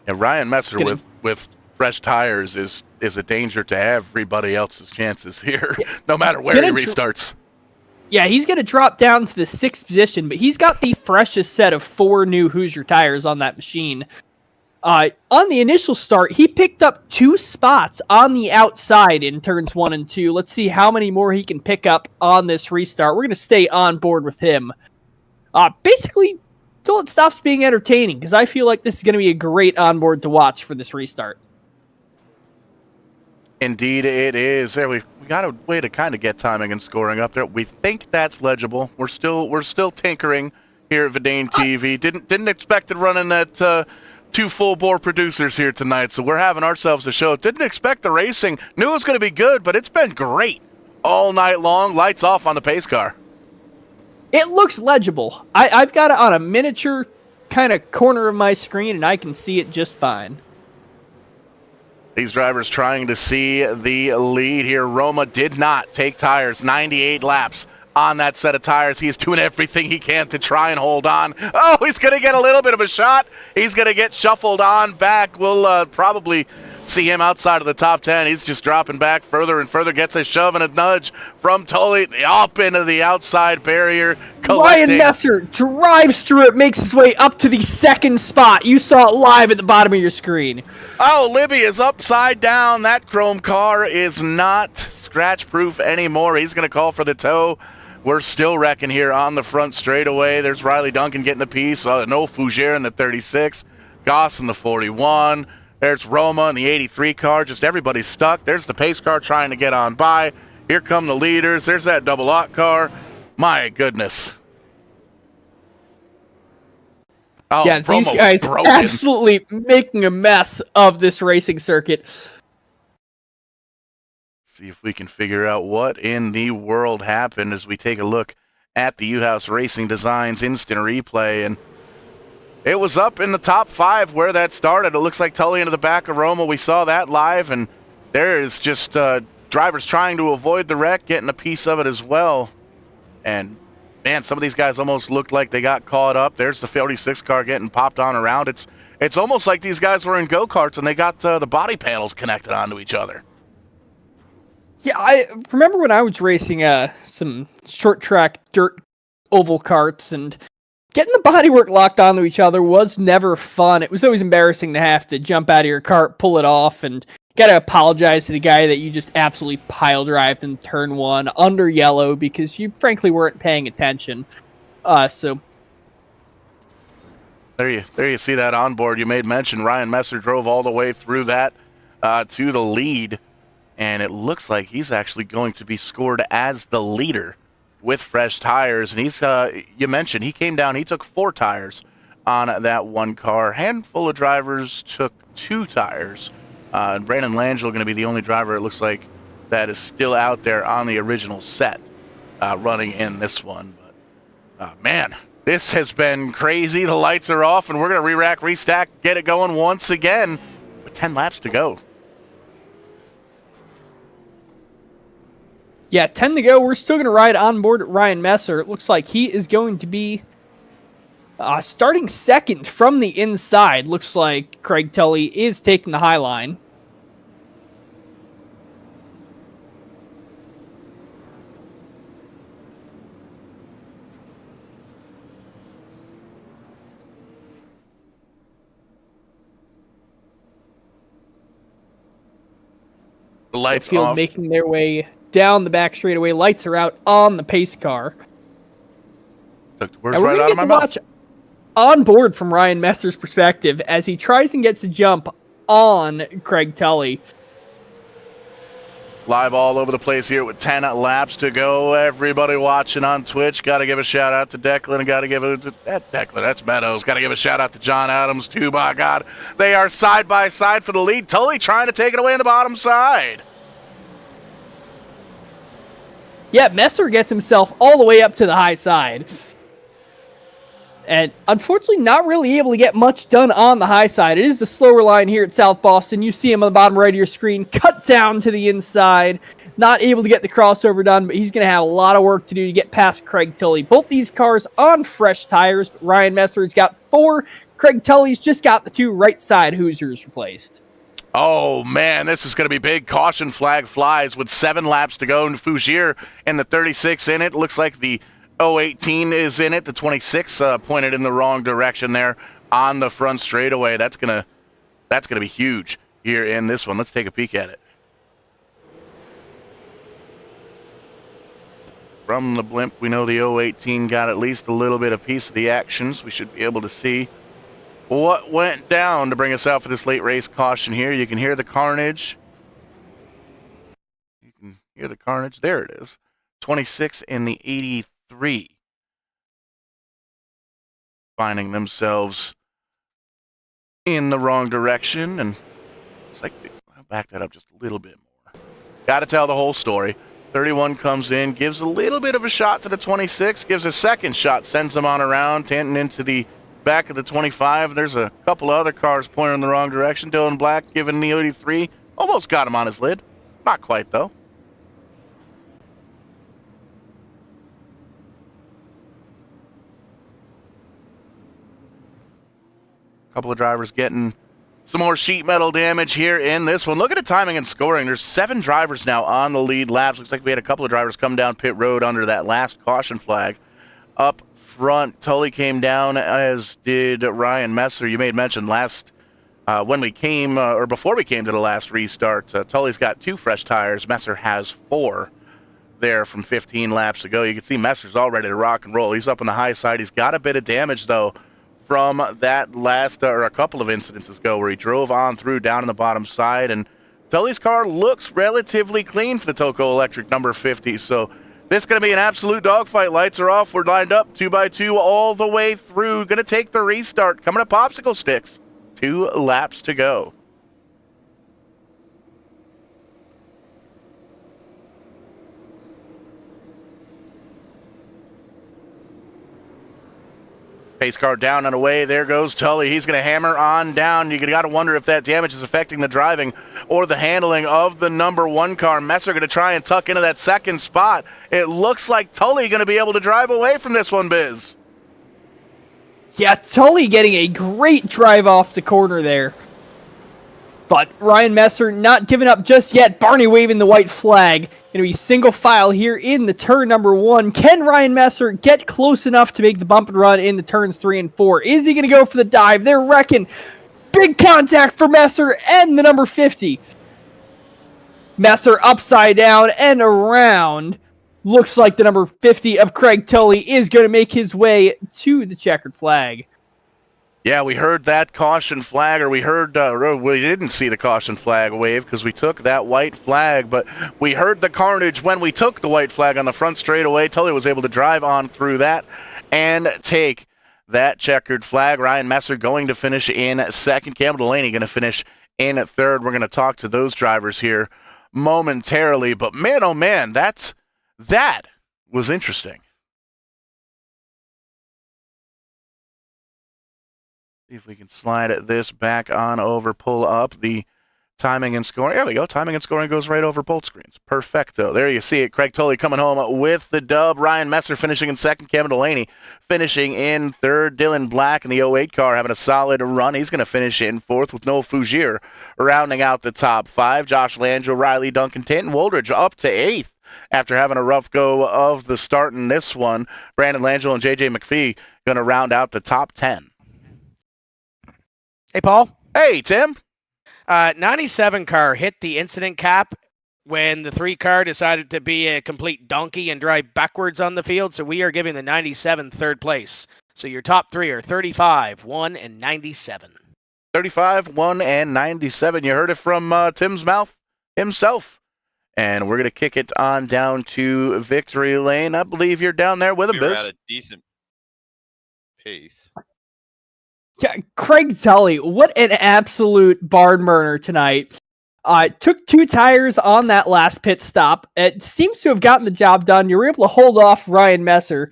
Yeah, Ryan Messer with fresh tires is a danger to everybody else's chances here, no matter where he restarts. Yeah, he's going to drop down to the 6th position, but he's got the freshest set of 4 new Hoosier tires on that machine. On the initial start, he picked up 2 spots on the outside in turns 1 and 2. Let's see how many more he can pick up on this restart. We're going to stay on board with him. Basically, until it stops being entertaining, because I feel like this is going to be a great onboard to watch for this restart. Indeed, it is. There, we've got a way to kind of get timing and scoring up there. We think that's legible. We're still tinkering here at VidaneTV. Didn't expect to run in that 2 full-bore producers here tonight, so we're having ourselves a show. Didn't expect the racing. Knew it was going to be good, but it's been great all night long. Lights off on the pace car. It looks legible. I've got it on a miniature kind of corner of my screen, and I can see it just fine. These drivers trying to see the lead here. Roma did not take tires. 98 laps on that set of tires. He's doing everything he can to try and hold on. Oh, he's going to get a little bit of a shot. He's going to get shuffled on back. We'll probably see him outside of the top 10. He's just dropping back further and further. Gets a shove and a nudge from Tully up into the outside barrier. Ryan Messer drives through it, makes his way up to the second spot. You saw it live at the bottom of your screen. Oh, Libby is upside down. That chrome car is not scratch-proof anymore. He's going to call for the tow. We're still wrecking here on the front straightaway. There's Riley Duncan getting a piece. No Fougere in the 36. Goss in the 41. There's Roma in the 83 car. Just everybody's stuck. There's the pace car trying to get on by. Here come the leaders. There's that double lock car. My goodness. Oh, yeah, these guys absolutely making a mess of this racing circuit. See if we can figure out what in the world happened as we take a look at the U-House Racing Designs instant replay. And it was up in the top 5 where that started. It looks like Tully into the back of Roma. We saw that live, and there is just drivers trying to avoid the wreck, getting a piece of it as well. And man, some of these guys almost looked like they got caught up. There's the 46 car getting popped on around. It's almost like these guys were in go-karts and they got the body panels connected onto each other. Yeah, I remember when I was racing some short track dirt oval karts, and getting the bodywork locked onto each other was never fun. It was always embarrassing to have to jump out of your cart, pull it off, and gotta apologize to the guy that you just absolutely pile drived in turn 1 under yellow because you frankly weren't paying attention. So there you see that onboard you made mention. Ryan Messer drove all the way through that to the lead, and it looks like he's actually going to be scored as the leader with fresh tires. And he's you mentioned he came down, he took 4 tires on that one car. Handful of drivers took 2 tires. And Brandon Langell going to be the only driver, it looks like, that is still out there on the original set running in this one. But man, this has been crazy. The lights are off, and we're going to re-rack, restack, get it going once again with 10 laps to go. Yeah, 10 to go. We're still going to ride on board Ryan Messer. It looks like he is going to be starting second from the inside. Looks like Craig Tully is taking the high line. The lights field off. Making their way down the back straightaway. Lights are out on the pace car. Took the words right out of my mouth. On board from Ryan Messer's perspective as he tries and gets a jump on Craig Tully. Live all over the place here with 10 laps to go. Everybody watching on Twitch, got to give a shout out to Declan, and got to give it to Declan. That's Meadows. Got to give a shout out to John Adams too. By God, they are side by side for the lead. Tully trying to take it away on the bottom side. Yeah, Messer gets himself all the way up to the high side. And unfortunately, not really able to get much done on the high side. It is the slower line here at South Boston. You see him on the bottom right of your screen, cut down to the inside. Not able to get the crossover done, but he's going to have a lot of work to do to get past Craig Tully. Both these cars on fresh tires, but Ryan Messer has got 4. Craig Tully's just got the 2 right side Hoosiers replaced. Oh, man, this is going to be big. Caution flag flies with 7 laps to go. And Fougere in the 36 in it. Looks like the 018 is in it. The 26 pointed in the wrong direction there on the front straightaway. That's gonna be huge here in this one. Let's take a peek at it. From the blimp, we know the 018 got at least a little bit of piece of the actions. We should be able to see what went down to bring us out for this late race caution here. You can hear the carnage. You can hear the carnage. There it is. 26 in the 83. Finding themselves in the wrong direction. And it's like, I'll back that up just a little bit more. Got to tell the whole story. 31 comes in, gives a little bit of a shot to the 26, gives a second shot, sends him on around, Tanton into the back of the 25. There's a couple of other cars pointing in the wrong direction. Dylan Black giving the 83. Almost got him on his lid. Not quite, though. Couple of drivers getting some more sheet metal damage here in this one. Look at the timing and scoring. There's 7 drivers now on the lead laps. Looks like we had a couple of drivers come down pit road under that last caution flag. Up front, Tully came down, as did Ryan Messer. You made mention last when we came, or before we came to the last restart, Tully's got 2 fresh tires. Messer has 4 there from 15 laps ago. You can see Messer's all ready to rock and roll. He's up on the high side. He's got a bit of damage, though, from that last, or a couple of incidences ago, where he drove on through down on the bottom side, and Tully's car looks relatively clean for the Toco Electric number 50, so this is going to be an absolute dogfight. Lights are off. We're lined up 2x2 all the way through. Going to take the restart. Coming to popsicle sticks. 2 laps to go. Pace car down and away. There goes Tully. He's going to hammer on down. You got to wonder if that damage is affecting the driving or the handling of the number 1 car. Messer going to try and tuck into that second spot. It looks like Tully going to be able to drive away from this one, Biz. Yeah, Tully getting a great drive off the corner there. But Ryan Messer not giving up just yet. Barney waving the white flag. Going to be single file here in the turn number 1. Can Ryan Messer get close enough to make the bump and run in the turns 3 and 4? Is he going to go for the dive? They're wrecking. Big contact for Messer and the number 50. Messer upside down and around. Looks like the number 50 of Craig Tully is going to make his way to the checkered flag. Yeah, we heard that caution flag, or we didn't see the caution flag wave because we took that white flag, but we heard the carnage when we took the white flag on the front straightaway. Tully was able to drive on through that and take that checkered flag. Ryan Messer going to finish in second. Campbell Delaney going to finish in third. We're going to talk to those drivers here momentarily, but man, oh man, that was interesting. See if we can slide this back on over, pull up the timing and scoring. There we go. Timing and scoring goes right over both screens. Perfecto. There you see it. Craig Tully coming home with the dub. Ryan Messer finishing in second. Kevin Delaney finishing in third. Dylan Black in the 08 car having a solid run. He's going to finish in fourth with Noah Fougere rounding out the top 5. Josh Langell, Riley Duncan, Tanton Woldridge up to 8th after having a rough go of the start in this one. Brandon Langell and JJ McPhee going to round out the top 10. Hey, Paul. Hey, Tim. 97 car hit the incident cap when the 3 car decided to be a complete donkey and drive backwards on the field. So we are giving the 97 third place. So your top 3 are 35, 1, and 97. 35, 1, and 97. You heard it from Tim's mouth himself. And we're going to kick it on down to Victory Lane. I believe you're down there with him, Biz. We're at a decent pace. Yeah, Craig Tully, what an absolute barn burner tonight. Took 2 tires on that last pit stop. It seems to have gotten the job done. You were able to hold off Ryan Messer.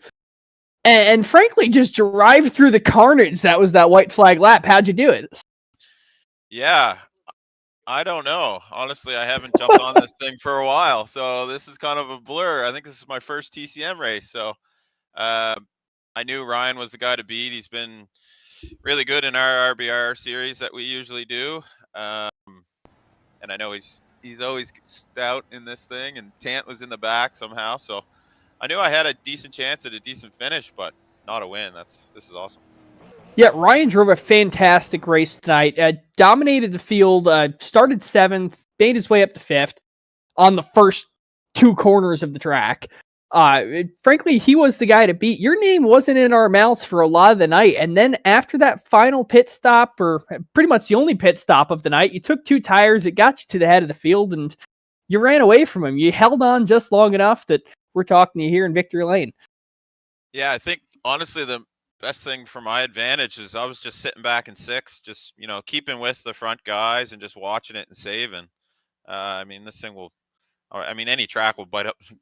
And frankly, just drive through the carnage that was that white flag lap. How'd you do it? Yeah, I don't know. Honestly, I haven't jumped on this thing for a while, so this is kind of a blur. I think this is my first TCM race, so I knew Ryan was the guy to beat. He's been really good in our RBR series that we usually do, and I know he's always stout in this thing, and Tant was in the back somehow, so I knew I had a decent chance at a decent finish, but not a win. This is awesome. Yeah, Ryan drove a fantastic race tonight. Dominated the field, started 7th, made his way up to 5th on the first 2 corners of the track. Frankly, he was the guy to beat. Your name wasn't in our mouths for a lot of the night. And then after that final pit stop, or pretty much the only pit stop of the night, you took 2 tires. It got you to the head of the field and you ran away from him. You held on just long enough that we're talking to you here in Victory Lane. Yeah, I think honestly the best thing for my advantage is I was just sitting back in 6th, just, keeping with the front guys and just watching it and saving. I mean, this thing will I mean, any track will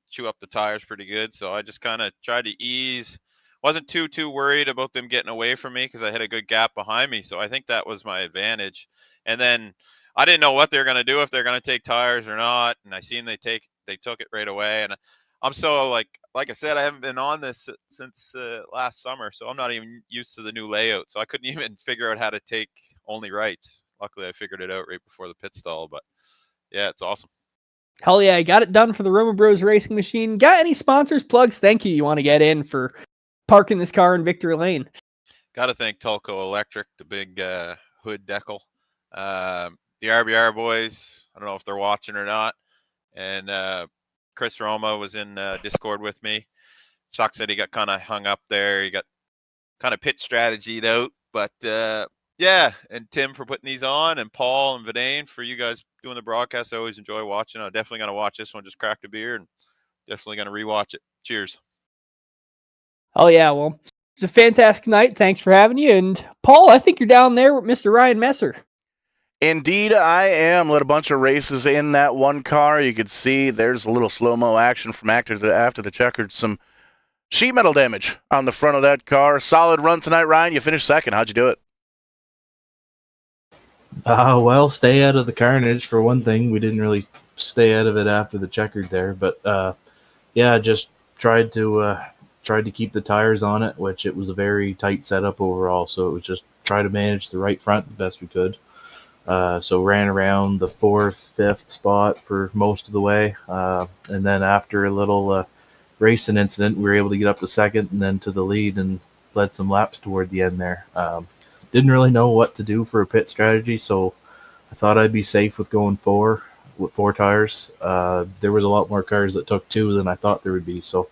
chew up the tires pretty good. So I just kind of tried to ease. Wasn't too worried about them getting away from me because I had a good gap behind me. So I think that was my advantage. And then I didn't know what they're going to do, if they're going to take tires or not. And I seen they took it right away. And I'm so like I said, I haven't been on this since last summer, so I'm not even used to the new layout. So I couldn't even figure out how to take only rights. Luckily, I figured it out right before the pit stall. But yeah, it's awesome. Hell yeah, I got it done for the Roma Bros Racing Machine. Got any sponsors, plugs? Thank you want to get in for parking this car in Victory Lane? Got to thank Tulco Electric, the big hood decal. The RBR boys, I don't know if they're watching or not. And Chris Roma was in Discord with me. Chuck said he got kind of hung up there. He got kind of pit strategied out. But yeah, and Tim for putting these on, and Paul and Vidane for you guys doing the broadcast. I always enjoy watching. I'm definitely going to watch this one. Just cracked a beer and definitely going to rewatch it. Cheers. Oh yeah, well, it's a fantastic night. Thanks for having you. And Paul, I think you're down there with Mr. Ryan Messer. Indeed, I am. Led a bunch of races in that one car. You could see there's a little slow-mo action from after the checkered. Some sheet metal damage on the front of that car. Solid run tonight, Ryan. You finished second. How'd you do it? Well, stay out of the carnage for one thing. We didn't really stay out of it after the checkered there, but yeah, just tried to keep the tires on it, which it was a very tight setup overall. So it was just try to manage the right front the best we could. So ran around the 4th, 5th spot for most of the way, and then after a little racing incident, we were able to get up to second and then to the lead and led some laps toward the end there. Didn't really know what to do for a pit strategy, so I thought I'd be safe with going with 4 tires. There was a lot more cars that took 2 than I thought there would be, so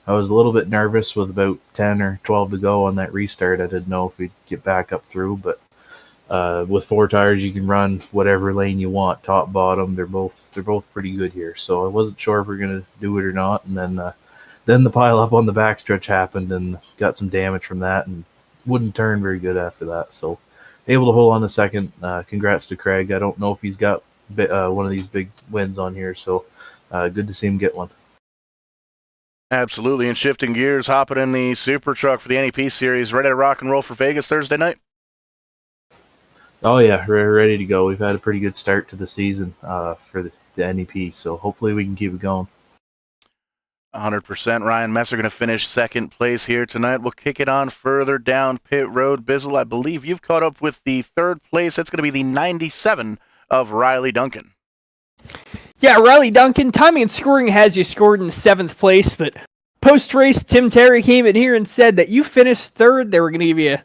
I was a little bit nervous with about 10 or 12 to go on that restart. I didn't know if we'd get back up through, but with 4 tires, you can run whatever lane you want, top, bottom. They're both pretty good here, so I wasn't sure if we are gonna do it or not. And then the pile up on the backstretch happened and got some damage from that, and wouldn't turn very good after that. So able to hold on a second. Congrats to Craig. I don't know if he's got one of these big wins on here, so good to see him get one. Absolutely. And shifting gears, hopping in the super truck for the NEP series, ready to rock and roll for Vegas Thursday night? Oh yeah, we're ready to go. We've had a pretty good start to the season for the NEP, so hopefully we can keep it going. 100%. Ryan Messer going to finish second place here tonight. We'll kick it on further down pit road. Bizzle, I believe you've caught up with the 3rd place. That's going to be the 97 of Riley Duncan. Yeah, Riley Duncan, timing and scoring has you scored in 7th place, but post-race, Tim Terry came in here and said that you finished 3rd. They were going to give you a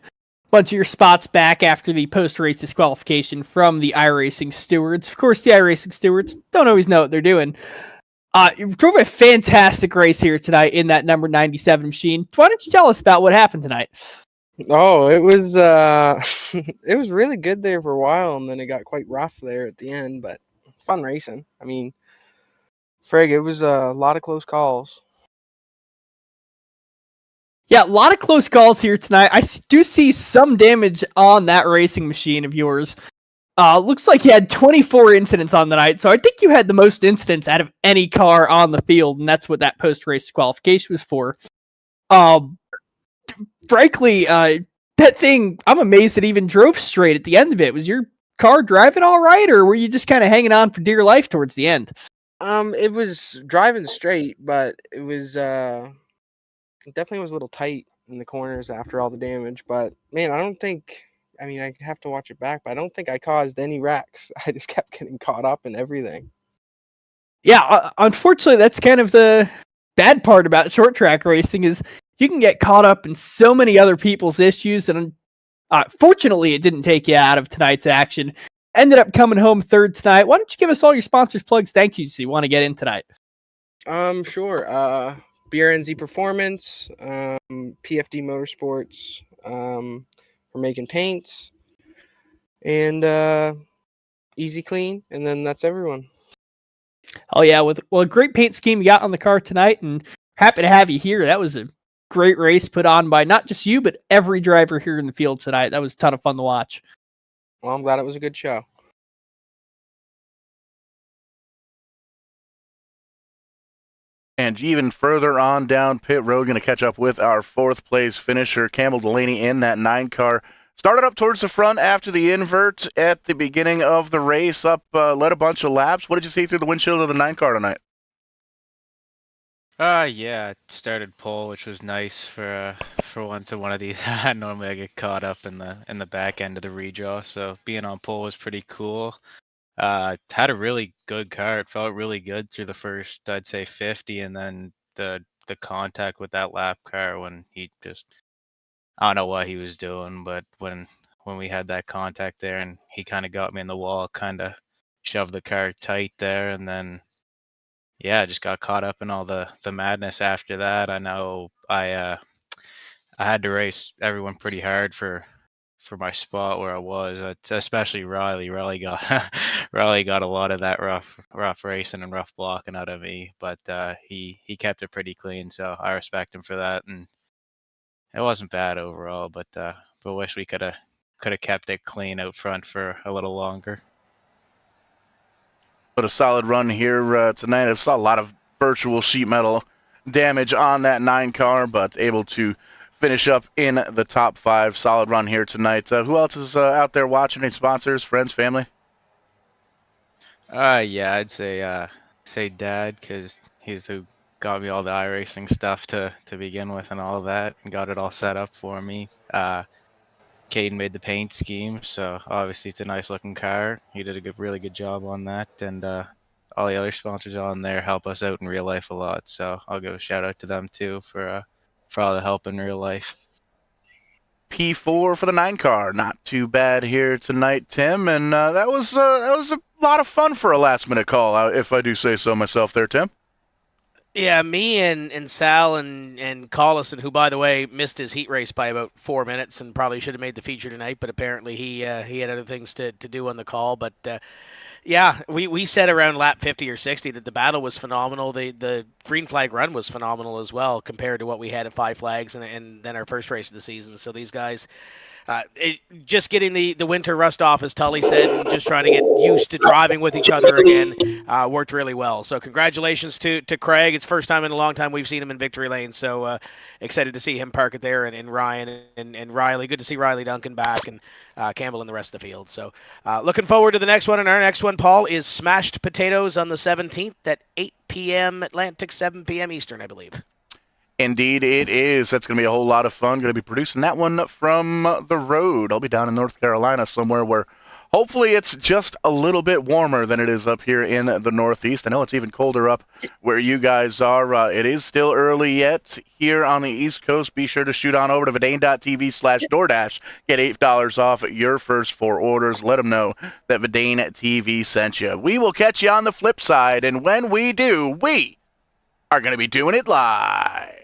bunch of your spots back after the post-race disqualification from the iRacing stewards. Of course, the iRacing stewards don't always know what they're doing. You drove a fantastic race here tonight in that number 97 machine. Why don't you tell us about what happened tonight? Oh, it was it was really good there for a while, and then it got quite rough there at the end, but fun racing. I mean, frig, it was a lot of close calls. Yeah, a lot of close calls here tonight. I do see some damage on that racing machine of yours. Looks like you had 24 incidents on the night, so I think you had the most incidents out of any car on the field, and that's what that post-race disqualification was for. Frankly, that thing, I'm amazed it even drove straight at the end of it. Was your car driving all right, or were you just kind of hanging on for dear life towards the end? It was driving straight, but it was it definitely was a little tight in the corners after all the damage. But man, I mean, I have to watch it back, but I don't think I caused any wrecks. I just kept getting caught up in everything. Yeah, unfortunately, that's kind of the bad part about short track racing is you can get caught up in so many other people's issues, and fortunately, it didn't take you out of tonight's action. Ended up coming home 3rd tonight. Why don't you give us all your sponsors' plugs? Thank you. So you want to get in tonight? Sure. BRNZ Performance, PFD Motorsports, for making paints, and Easy Clean, and then that's everyone. Oh yeah, with a great paint scheme you got on the car tonight, and happy to have you here. That was a great race put on by not just you, but every driver here in the field tonight. That was a ton of fun to watch. Well, I'm glad it was a good show. And even further on down pit road, going to catch up with our 4th place finisher, Campbell Delaney, in that 9 car. Started up towards the front after the invert at the beginning of the race, led a bunch of laps. What did you see through the windshield of the 9 car tonight? Yeah, it started pole, which was nice for once in one of these. Normally I get caught up in the back end of the redraw, so being on pole was pretty cool. Had a really good car. It felt really good through the first, I'd say 50, and then the contact with that lap car when he just, I don't know what he was doing, but when we had that contact there and he kind of got me in the wall, kind of shoved the car tight there, and then yeah, I just got caught up in all the madness after that. I know I had to race everyone pretty hard for my spot where I was, especially Riley. Riley got Riley got a lot of that rough racing and rough blocking out of me, but he kept it pretty clean, so I respect him for that. And it wasn't bad overall, but wish we could have kept it clean out front for a little longer. But a solid run here tonight. I saw a lot of virtual sheet metal damage on that 9 car, but able to finish up in the top 5. Solid run here tonight. Who else is out there watching? Any sponsors, friends, family? Yeah, I'd say Dad, because he's who got me all the iRacing stuff to begin with and all of that, and got it all set up for me. Caden made the paint scheme, so obviously it's a nice looking car. He did a really good job on that, and all the other sponsors on there help us out in real life a lot. So I'll give a shout out to them too for all the help in real life. P4 for the 9 car. Not too bad here tonight, Tim. And that was a lot of fun for a last minute call, if I do say so myself there, Tim. Yeah, me and Sal and Collison, who by the way missed his heat race by about 4 minutes and probably should have made the feature tonight, but apparently he had other things to do on the call. But yeah, we said around lap 50 or 60 that the battle was phenomenal. The green flag run was phenomenal as well compared to what we had at Five Flags and then our first race of the season. So these guys. Just getting the winter rust off, as Tully said, and just trying to get used to driving with each other again worked really well. So congratulations to Craig. It's the first time in a long time we've seen him in victory lane. So excited to see him park it there, and Ryan and Riley. Good to see Riley Duncan back, and Campbell and the rest of the field. So looking forward to the next one. And our next one, Paul, is Smashed Potatoes on the 17th at 8 p.m. Atlantic, 7 p.m. Eastern, I believe. Indeed, it is. That's going to be a whole lot of fun. Going to be producing that one from the road. I'll be down in North Carolina somewhere where hopefully it's just a little bit warmer than it is up here in the Northeast. I know it's even colder up where you guys are. It is still early yet here on the East Coast. Be sure to shoot on over to Vidane.tv/DoorDash. Get $8 off your first 4 orders. Let them know that VidaneTV sent you. We will catch you on the flip side. And when we do, we are going to be doing it live.